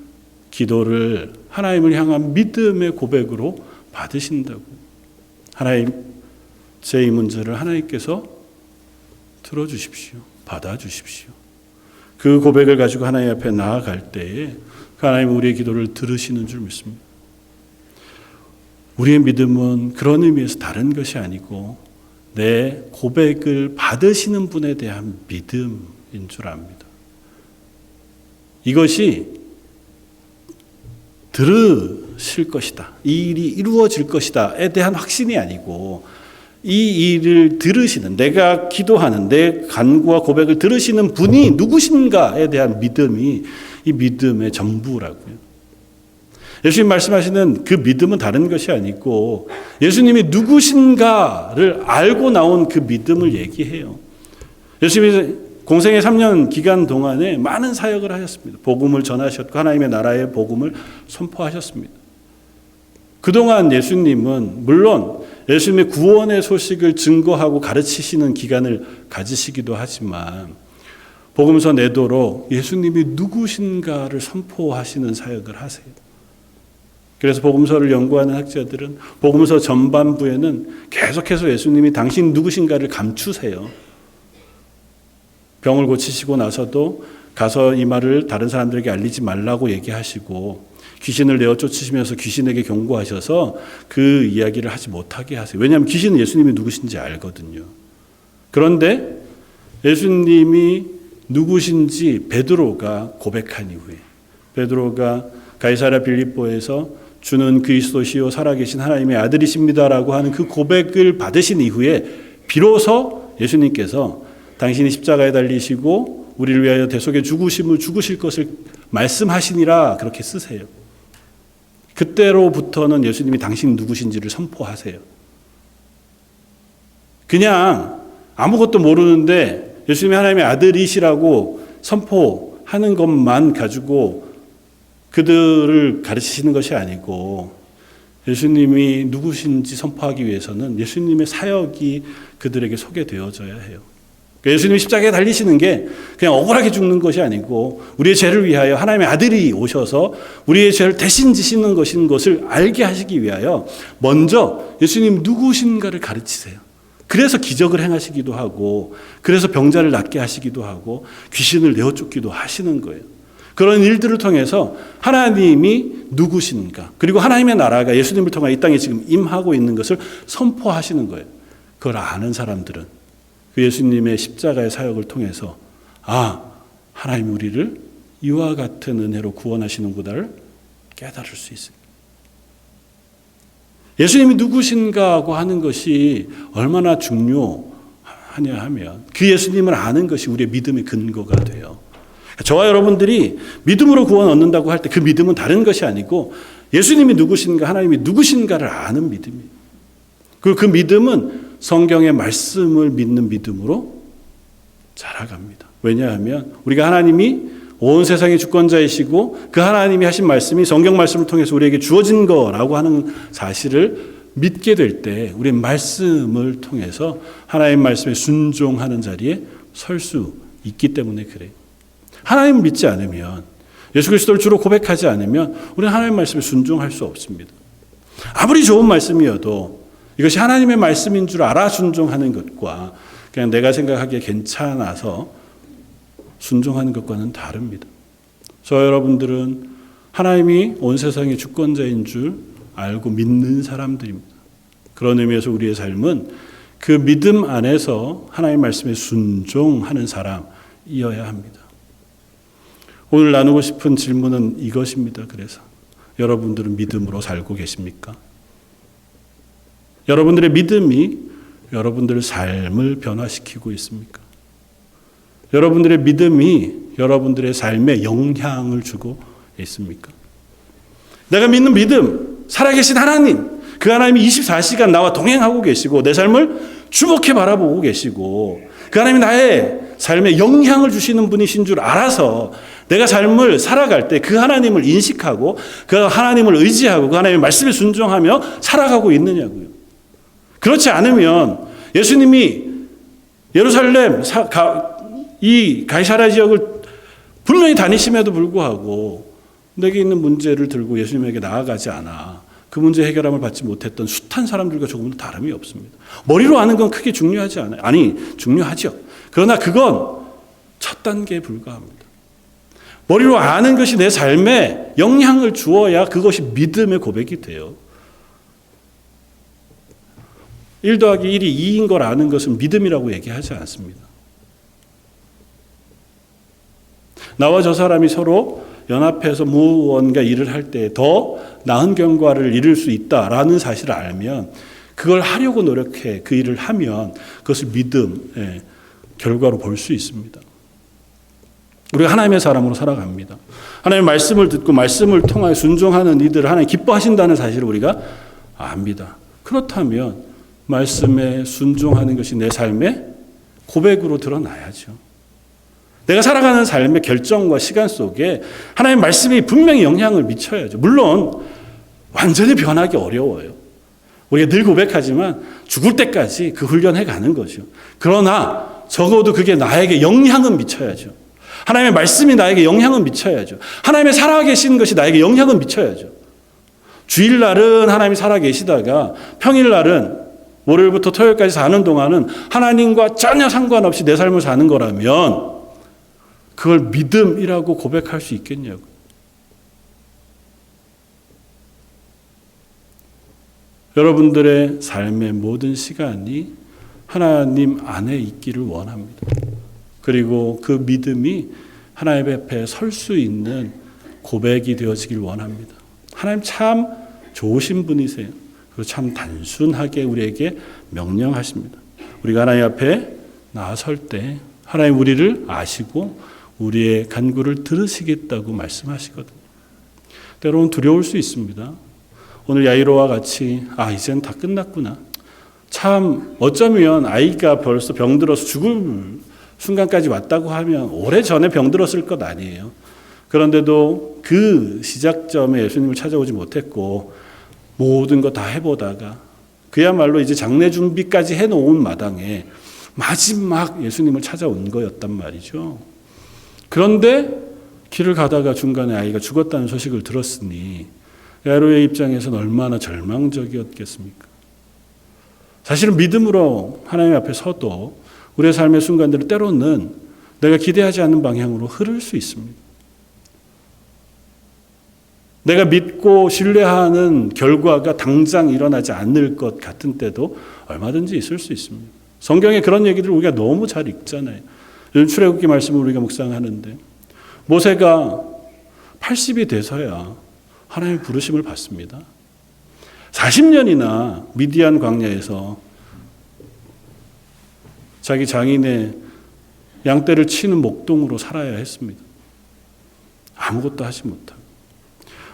A: 기도를 하나님을 향한 믿음의 고백으로 받으신다고. 하나님, 제 이 문제를 하나님께서 들어주십시오. 받아주십시오. 그 고백을 가지고 하나님 앞에 나아갈 때에 하나님은 우리의 기도를 들으시는 줄 믿습니다. 우리의 믿음은 그런 의미에서 다른 것이 아니고 내 고백을 받으시는 분에 대한 믿음인 줄 압니다. 이것이 들으실 것이다. 이 일이 이루어질 것이다에 대한 확신이 아니고 이 일을 들으시는, 내가 기도하는 내 간구와 고백을 들으시는 분이 누구신가에 대한 믿음이 이 믿음의 전부라고요. 예수님 말씀하시는 그 믿음은 다른 것이 아니고 예수님이 누구신가를 알고 나온 그 믿음을 얘기해요. 예수님이 공생의 3년 기간 동안에 많은 사역을 하셨습니다. 복음을 전하셨고 하나님의 나라의 복음을 선포하셨습니다. 그동안 예수님은 물론 예수님의 구원의 소식을 증거하고 가르치시는 기간을 가지시기도 하지만 복음서 내도록 예수님이 누구신가를 선포하시는 사역을 하세요. 그래서 복음서를 연구하는 학자들은 복음서 전반부에는 계속해서 예수님이 당신 누구신가를 감추세요. 병을 고치시고 나서도 가서 이 말을 다른 사람들에게 알리지 말라고 얘기하시고 귀신을 내어 쫓으시면서 귀신에게 경고하셔서 그 이야기를 하지 못하게 하세요. 왜냐하면 귀신은 예수님이 누구신지 알거든요. 그런데 예수님이 누구신지 베드로가 고백한 이후에 베드로가 가이사랴 빌립보에서 주는 그리스도시요 살아계신 하나님의 아들이십니다라고 하는 그 고백을 받으신 이후에 비로소 예수님께서 당신이 십자가에 달리시고 우리를 위하여 대속의 죽으심을 죽으실 것을 말씀하시니라 그렇게 쓰세요. 그때로부터는 예수님이 당신 누구신지를 선포하세요. 그냥 아무것도 모르는데 예수님이 하나님의 아들이시라고 선포하는 것만 가지고 그들을 가르치시는 것이 아니고 예수님이 누구신지 선포하기 위해서는 예수님의 사역이 그들에게 소개되어져야 해요. 예수님이 십자가에 달리시는 게 그냥 억울하게 죽는 것이 아니고 우리의 죄를 위하여 하나님의 아들이 오셔서 우리의 죄를 대신 지시는 것을 알게 하시기 위하여 먼저 예수님 누구신가를 가르치세요. 그래서 기적을 행하시기도 하고 그래서 병자를 낫게 하시기도 하고 귀신을 내어 쫓기도 하시는 거예요. 그런 일들을 통해서 하나님이 누구신가 그리고 하나님의 나라가 예수님을 통해 이 땅에 지금 임하고 있는 것을 선포하시는 거예요. 그걸 아는 사람들은 그 예수님의 십자가의 사역을 통해서 하나님 우리를 이와 같은 은혜로 구원하시는구나를 깨달을 수 있습니다. 예수님이 누구신가고 하는 것이 얼마나 중요하냐 하면 그 예수님을 아는 것이 우리의 믿음의 근거가 돼요. 저와 여러분들이 믿음으로 구원 얻는다고 할 때 그 믿음은 다른 것이 아니고 예수님이 누구신가, 하나님이 누구신가를 아는 믿음이에요. 그리고 그 믿음은 성경의 말씀을 믿는 믿음으로 자라갑니다. 왜냐하면 우리가 하나님이 온 세상의 주권자이시고 그 하나님이 하신 말씀이 성경 말씀을 통해서 우리에게 주어진 거라고 하는 사실을 믿게 될 때 우리의 말씀을 통해서 하나님 말씀에 순종하는 자리에 설 수 있기 때문에 그래요. 하나님을 믿지 않으면, 예수 그리스도를 주로 고백하지 않으면 우리는 하나님 말씀에 순종할 수 없습니다. 아무리 좋은 말씀이어도 이것이 하나님의 말씀인 줄 알아 순종하는 것과 그냥 내가 생각하기에 괜찮아서 순종하는 것과는 다릅니다. 저 여러분들은 하나님이 온 세상의 주권자인 줄 알고 믿는 사람들입니다. 그런 의미에서 우리의 삶은 그 믿음 안에서 하나님 말씀에 순종하는 사람이어야 합니다. 오늘 나누고 싶은 질문은 이것입니다. 그래서 여러분들은 믿음으로 살고 계십니까? 여러분들의 믿음이 여러분들의 삶을 변화시키고 있습니까? 여러분들의 믿음이 여러분들의 삶에 영향을 주고 있습니까? 내가 믿는 믿음, 살아계신 하나님, 그 하나님이 24시간 나와 동행하고 계시고 내 삶을 주목해 바라보고 계시고 그 하나님이 나의 삶에 영향을 주시는 분이신 줄 알아서 내가 삶을 살아갈 때 그 하나님을 인식하고 그 하나님을 의지하고 그 하나님의 말씀에 순종하며 살아가고 있느냐고요. 그렇지 않으면 예수님이 예루살렘 이 가이사랴 지역을 분명히 다니심에도 불구하고 내게 있는 문제를 들고 예수님에게 나아가지 않아 그 문제 해결함을 받지 못했던 숱한 사람들과 조금도 다름이 없습니다. 머리로 아는 건 크게 중요하지 않아요. 아니, 중요하죠. 그러나 그건 첫 단계에 불과합니다. 머리로 아는 것이 내 삶에 영향을 주어야 그것이 믿음의 고백이 돼요. 1 더하기 1이 2인 걸 아는 것은 믿음이라고 얘기하지 않습니다. 나와 저 사람이 서로 연합해서 무언가 일을 할 때 더 나은 결과를 이룰 수 있다라는 사실을 알면 그걸 하려고 노력해 그 일을 하면 그것을 믿음의 결과로 볼 수 있습니다. 우리가 하나님의 사람으로 살아갑니다. 하나님의 말씀을 듣고 말씀을 통하여 순종하는 이들을 하나님 기뻐하신다는 사실을 우리가 압니다. 그렇다면 말씀에 순종하는 것이 내 삶의 고백으로 드러나야죠. 내가 살아가는 삶의 결정과 시간 속에 하나님의 말씀이 분명히 영향을 미쳐야죠. 물론 완전히 변하기 어려워요. 우리가 늘 고백하지만 죽을 때까지 그 훈련해 가는 거죠. 그러나 적어도 그게 나에게 영향은 미쳐야죠. 하나님의 말씀이 나에게 영향은 미쳐야죠. 하나님의 살아계신 것이 나에게 영향은 미쳐야죠. 주일날은 하나님이 살아계시다가 평일날은 월요일부터 토요일까지 사는 동안은 하나님과 전혀 상관없이 내 삶을 사는 거라면 그걸 믿음이라고 고백할 수 있겠냐고. 여러분들의 삶의 모든 시간이 하나님 안에 있기를 원합니다. 그리고 그 믿음이 하나님 앞에 설 수 있는 고백이 되어지길 원합니다. 하나님 참 좋으신 분이세요. 그리고 참 단순하게 우리에게 명령하십니다. 우리가 하나님 앞에 나설 때 하나님 우리를 아시고 우리의 간구를 들으시겠다고 말씀하시거든요. 때로는 두려울 수 있습니다. 오늘 야이로와 같이 이젠 다 끝났구나. 참 어쩌면 아이가 벌써 병들어서 죽을 순간까지 왔다고 하면 오래전에 병들었을 것 아니에요. 그런데도 그 시작점에 예수님을 찾아오지 못했고 모든 거 다 해보다가 그야말로 이제 장례 준비까지 해놓은 마당에 마지막 예수님을 찾아온 거였단 말이죠. 그런데 길을 가다가 중간에 아이가 죽었다는 소식을 들었으니 야이로의 입장에서는 얼마나 절망적이었겠습니까? 사실은 믿음으로 하나님 앞에 서도 우리의 삶의 순간들은 때로는 내가 기대하지 않는 방향으로 흐를 수 있습니다. 내가 믿고 신뢰하는 결과가 당장 일어나지 않을 것 같은 때도 얼마든지 있을 수 있습니다. 성경에 그런 얘기들을 우리가 너무 잘 읽잖아요. 요즘 출애굽기 말씀을 우리가 묵상하는데 모세가 80이 돼서야 하나님의 부르심을 받습니다. 40년이나 미디안 광야에서 자기 장인의 양떼를 치는 목동으로 살아야 했습니다. 아무것도 하지 못하고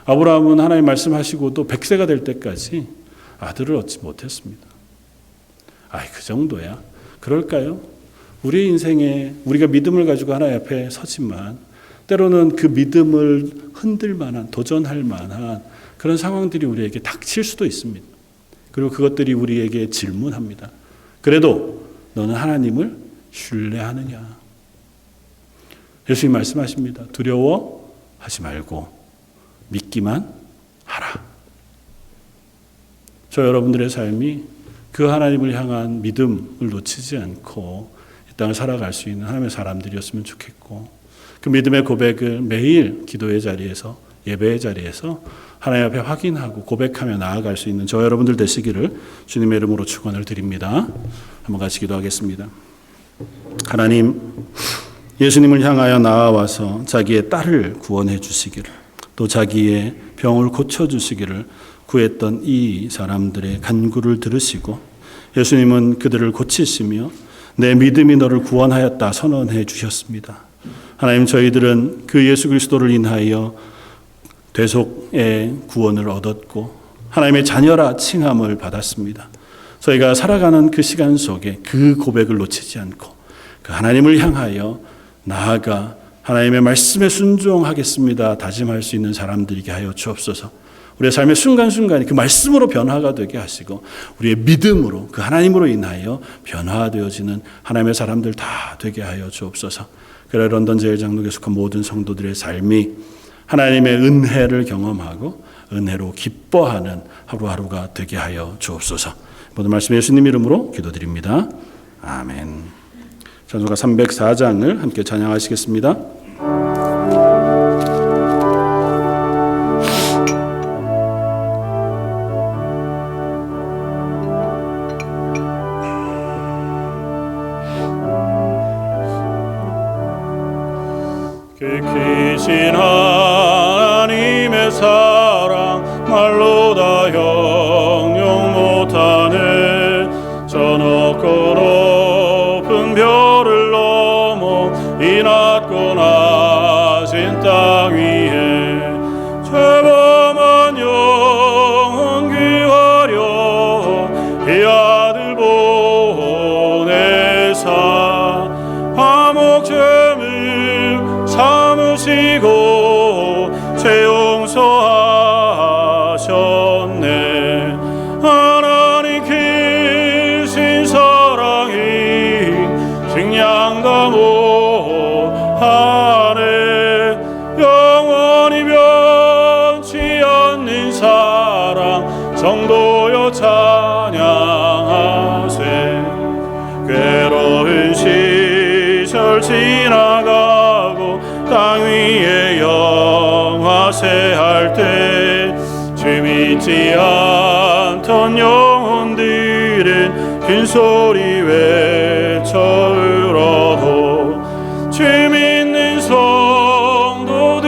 A: 아브라함은 하나님 말씀하시고도 100세가 될 때까지 아들을 얻지 못했습니다. 그 정도야. 그럴까요? 우리 인생에 우리가 믿음을 가지고 하나님 앞에 서지만 때로는 그 믿음을 흔들 만한, 도전할 만한 그런 상황들이 우리에게 닥칠 수도 있습니다. 그리고 그것들이 우리에게 질문합니다. 그래도 너는 하나님을 신뢰하느냐? 예수님 말씀하십니다. 두려워하지 말고 믿기만 하라. 저 여러분들의 삶이 그 하나님을 향한 믿음을 놓치지 않고 이 땅을 살아갈 수 있는 하나님의 사람들이었으면 좋겠고, 그 믿음의 고백을 매일 기도의 자리에서, 예배의 자리에서 하나님 앞에 확인하고 고백하며 나아갈 수 있는 저 여러분들 되시기를 주님의 이름으로 축원을 드립니다. 한번 같이 기도하겠습니다. 하나님, 예수님을 향하여 나아와서 자기의 딸을 구원해 주시기를, 또 자기의 병을 고쳐주시기를 구했던 이 사람들의 간구를 들으시고 예수님은 그들을 고치시며 내 믿음이 너를 구원하였다 선언해 주셨습니다. 하나님, 저희들은 그 예수 그리스도를 인하여 대속의 구원을 얻었고 하나님의 자녀라 칭함을 받았습니다. 저희가 살아가는 그 시간 속에 그 고백을 놓치지 않고 그 하나님을 향하여 나아가 하나님의 말씀에 순종하겠습니다 다짐할 수 있는 사람들이게 하여 주옵소서. 우리의 삶의 순간순간이 그 말씀으로 변화가 되게 하시고 우리의 믿음으로 그 하나님으로 인하여 변화되어지는 하나님의 사람들 다 되게 하여 주옵소서. 그래 런던 제일장로교에 속한 모든 성도들의 삶이 하나님의 은혜를 경험하고 은혜로 기뻐하는 하루하루가 되게 하여 주옵소서. 모든 말씀 예수님 이름으로 기도드립니다. 아멘. 찬송가 304장을 함께 찬양하시겠습니다.
C: 크신 하나님의 사랑 말로 다 형용 못하네. 저 높고 높은 별을 넘어 이 낮고 낮은 땅 위에 죄범한 영혼 귀하려 이 아들 보내사 화목죄물 삼으시고 죄 용서하셨네. 하나님 크신 사랑이 증량다 못하네. 영원히 변치 않는 사랑 성도여 찬양하세. 괴로운 시절 지나가고 땅 위에 영화세할 때 주 믿지 않던 영혼들은 큰 소리 외쳐 울어도 주 믿는 성도들에게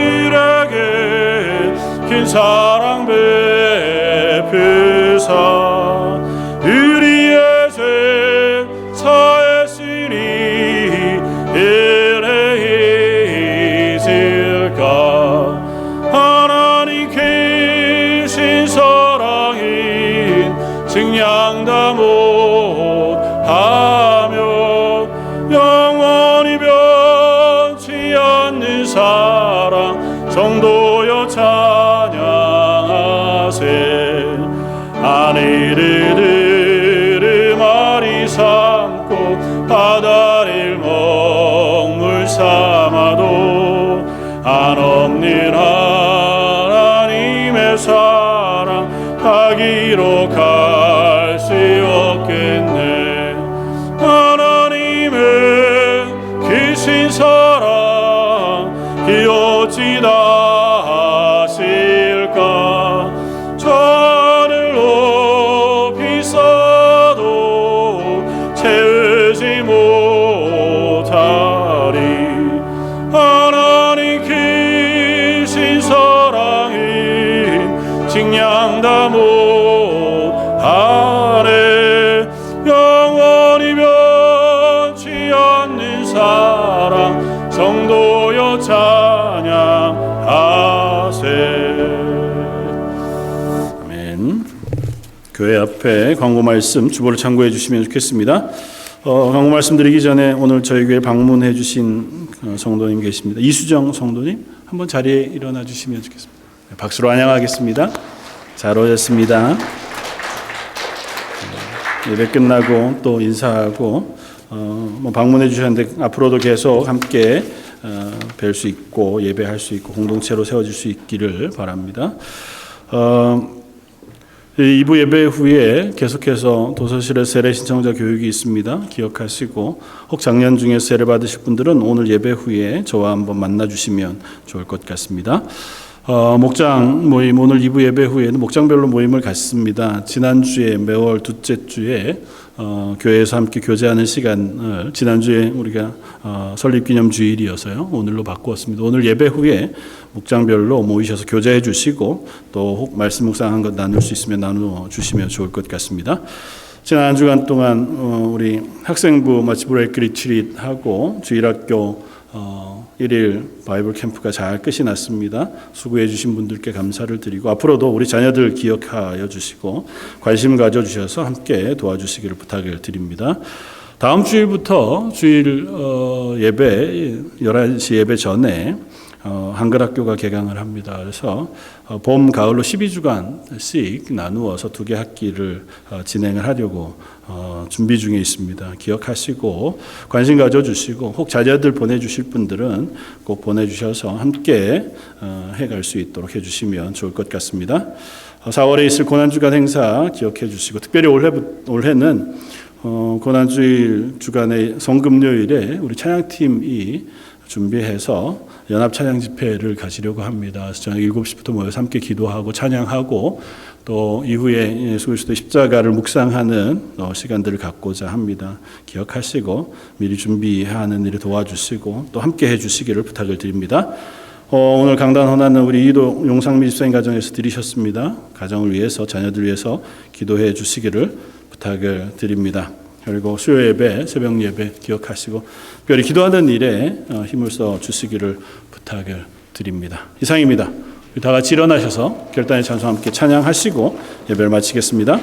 C: 큰 사랑 베푸사 우리의 죄 사했으니 이래 있을까. 하나님 크신 사랑인 증량다 못하며 영원히 변치 않는 사랑 성도여 찬양하세. 하늘을 들음아리 삼고 바다를 먹물 삼아도 한없는 하나님의 사랑 가기로 갈 수 없겠네. 하나님의 크신 사랑 이 어찌 다 하실까. 저를 높이 써도 채우지 못하리. 하나님 크신 사랑인 증량다 못하네. 영원히 변치 않는 사랑 성도여 찬양하세.
A: 교회 앞에 광고 말씀 주보를 참고해 주시면 좋겠습니다. 광고 말씀 드리기 전에 오늘 저희 교회 방문해 주신 성도님 계십니다. 이수정 성도님 한번 자리에 일어나 주시면 좋겠습니다. 박수로 환영하겠습니다. 잘 오셨습니다. 예배 끝나고 또 인사하고 방문해 주셨는데 앞으로도 계속 함께 뵐 수 있고 예배할 수 있고 공동체로 세워질 수 있기를 바랍니다. 2부 예배 후에 계속해서 도서실에 세례 신청자 교육이 있습니다. 기억하시고 혹 작년 중에 세례 받으실 분들은 오늘 예배 후에 저와 한번 만나 주시면 좋을 것 같습니다. 목장 모임 오늘 2부 예배 후에는 목장별로 모임을 갖습니다. 지난주에 매월 둘째 주에 교회에서 함께 교제하는 시간을 지난주에 우리가 설립기념 주일이어서요 오늘로 바꾸었습니다. 오늘 예배 후에 목장별로 모이셔서 교제해 주시고 또 혹 말씀 묵상한 것 나눌 수 있으면 나누어 주시면 좋을 것 같습니다. 지난 한 주간 동안 우리 학생부 마치 브레이크 리트릿 하고 주일학교 1일 바이블 캠프가 잘 끝이 났습니다. 수고해 주신 분들께 감사를 드리고 앞으로도 우리 자녀들 기억하여 주시고 관심 가져주셔서 함께 도와주시기를 부탁을 드립니다. 다음 주일부터 주일 예배 11시 예배 전에 한글학교가 개강을 합니다. 그래서 봄, 가을로 12주간씩 나누어서 2개 학기를 진행을 하려고 준비 중에 있습니다. 기억하시고 관심 가져주시고 혹 자녀들 보내주실 분들은 꼭 보내주셔서 함께 해갈 수 있도록 해주시면 좋을 것 같습니다. 4월에 있을 고난주간 행사 기억해 주시고 특별히 올해는 고난주일 주간의 성금요일에 우리 찬양팀이 준비해서 연합 찬양 집회를 가지려고 합니다. 그래서 저녁 7시부터 모여서 함께 기도하고 찬양하고 또 이후에 예수 그리스도의 십자가를 묵상하는 시간들을 갖고자 합니다. 기억하시고 미리 준비하는 일을 도와주시고 또 함께 해주시기를 부탁을 드립니다. 오늘 강단 헌화는 우리 이도 용상미 집사님 가정에서 드리셨습니다. 가정을 위해서 자녀들 위해서 기도해 주시기를 부탁을 드립니다. 그리고 수요 예배, 새벽 예배 기억하시고 특별히 기도하는 일에 힘을 써 주시기를 부탁을 드립니다. 이상입니다. 다 같이 일어나셔서 결단의 찬송 함께 찬양하시고 예배를 마치겠습니다.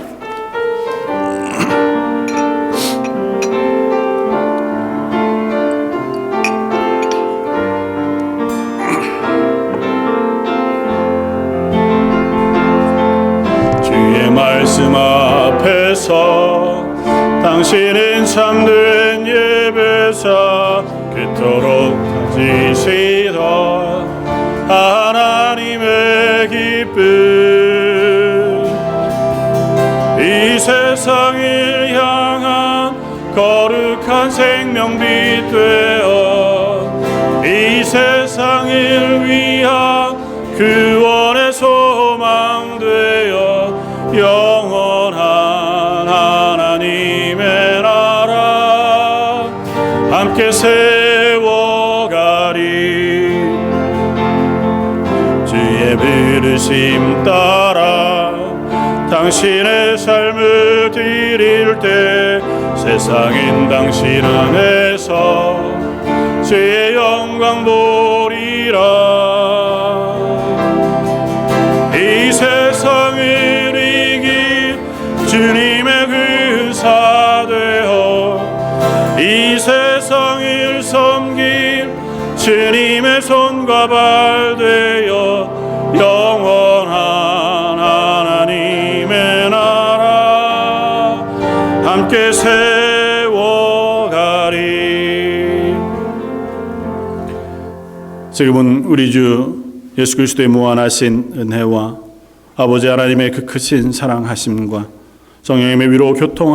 C: 주의 말씀 앞에서 당신은 참된 예배자 그토록 가지시던 하나님의 기쁨 이 세상을 향한 거룩한 생명빛 되어 이 세상을 위한 구원의 소망 되어 영원한 하나님의 나라 함께 세워가리 주의 부르심 따라 당신의 삶을 드릴 때 세상인 당신 안에서 주의 영광 보리라 이 세상을 이긴 주님의 군사 되어 이 세상을 섬긴 주님의 손과 발 되어 영원한 하나님의 나라 함께 세워가리.
A: 지금은 우리 주 예수 그리스도의 무한하신 은혜와 아버지 하나님의 그 크신 사랑하심과 성령님의 위로 교통하심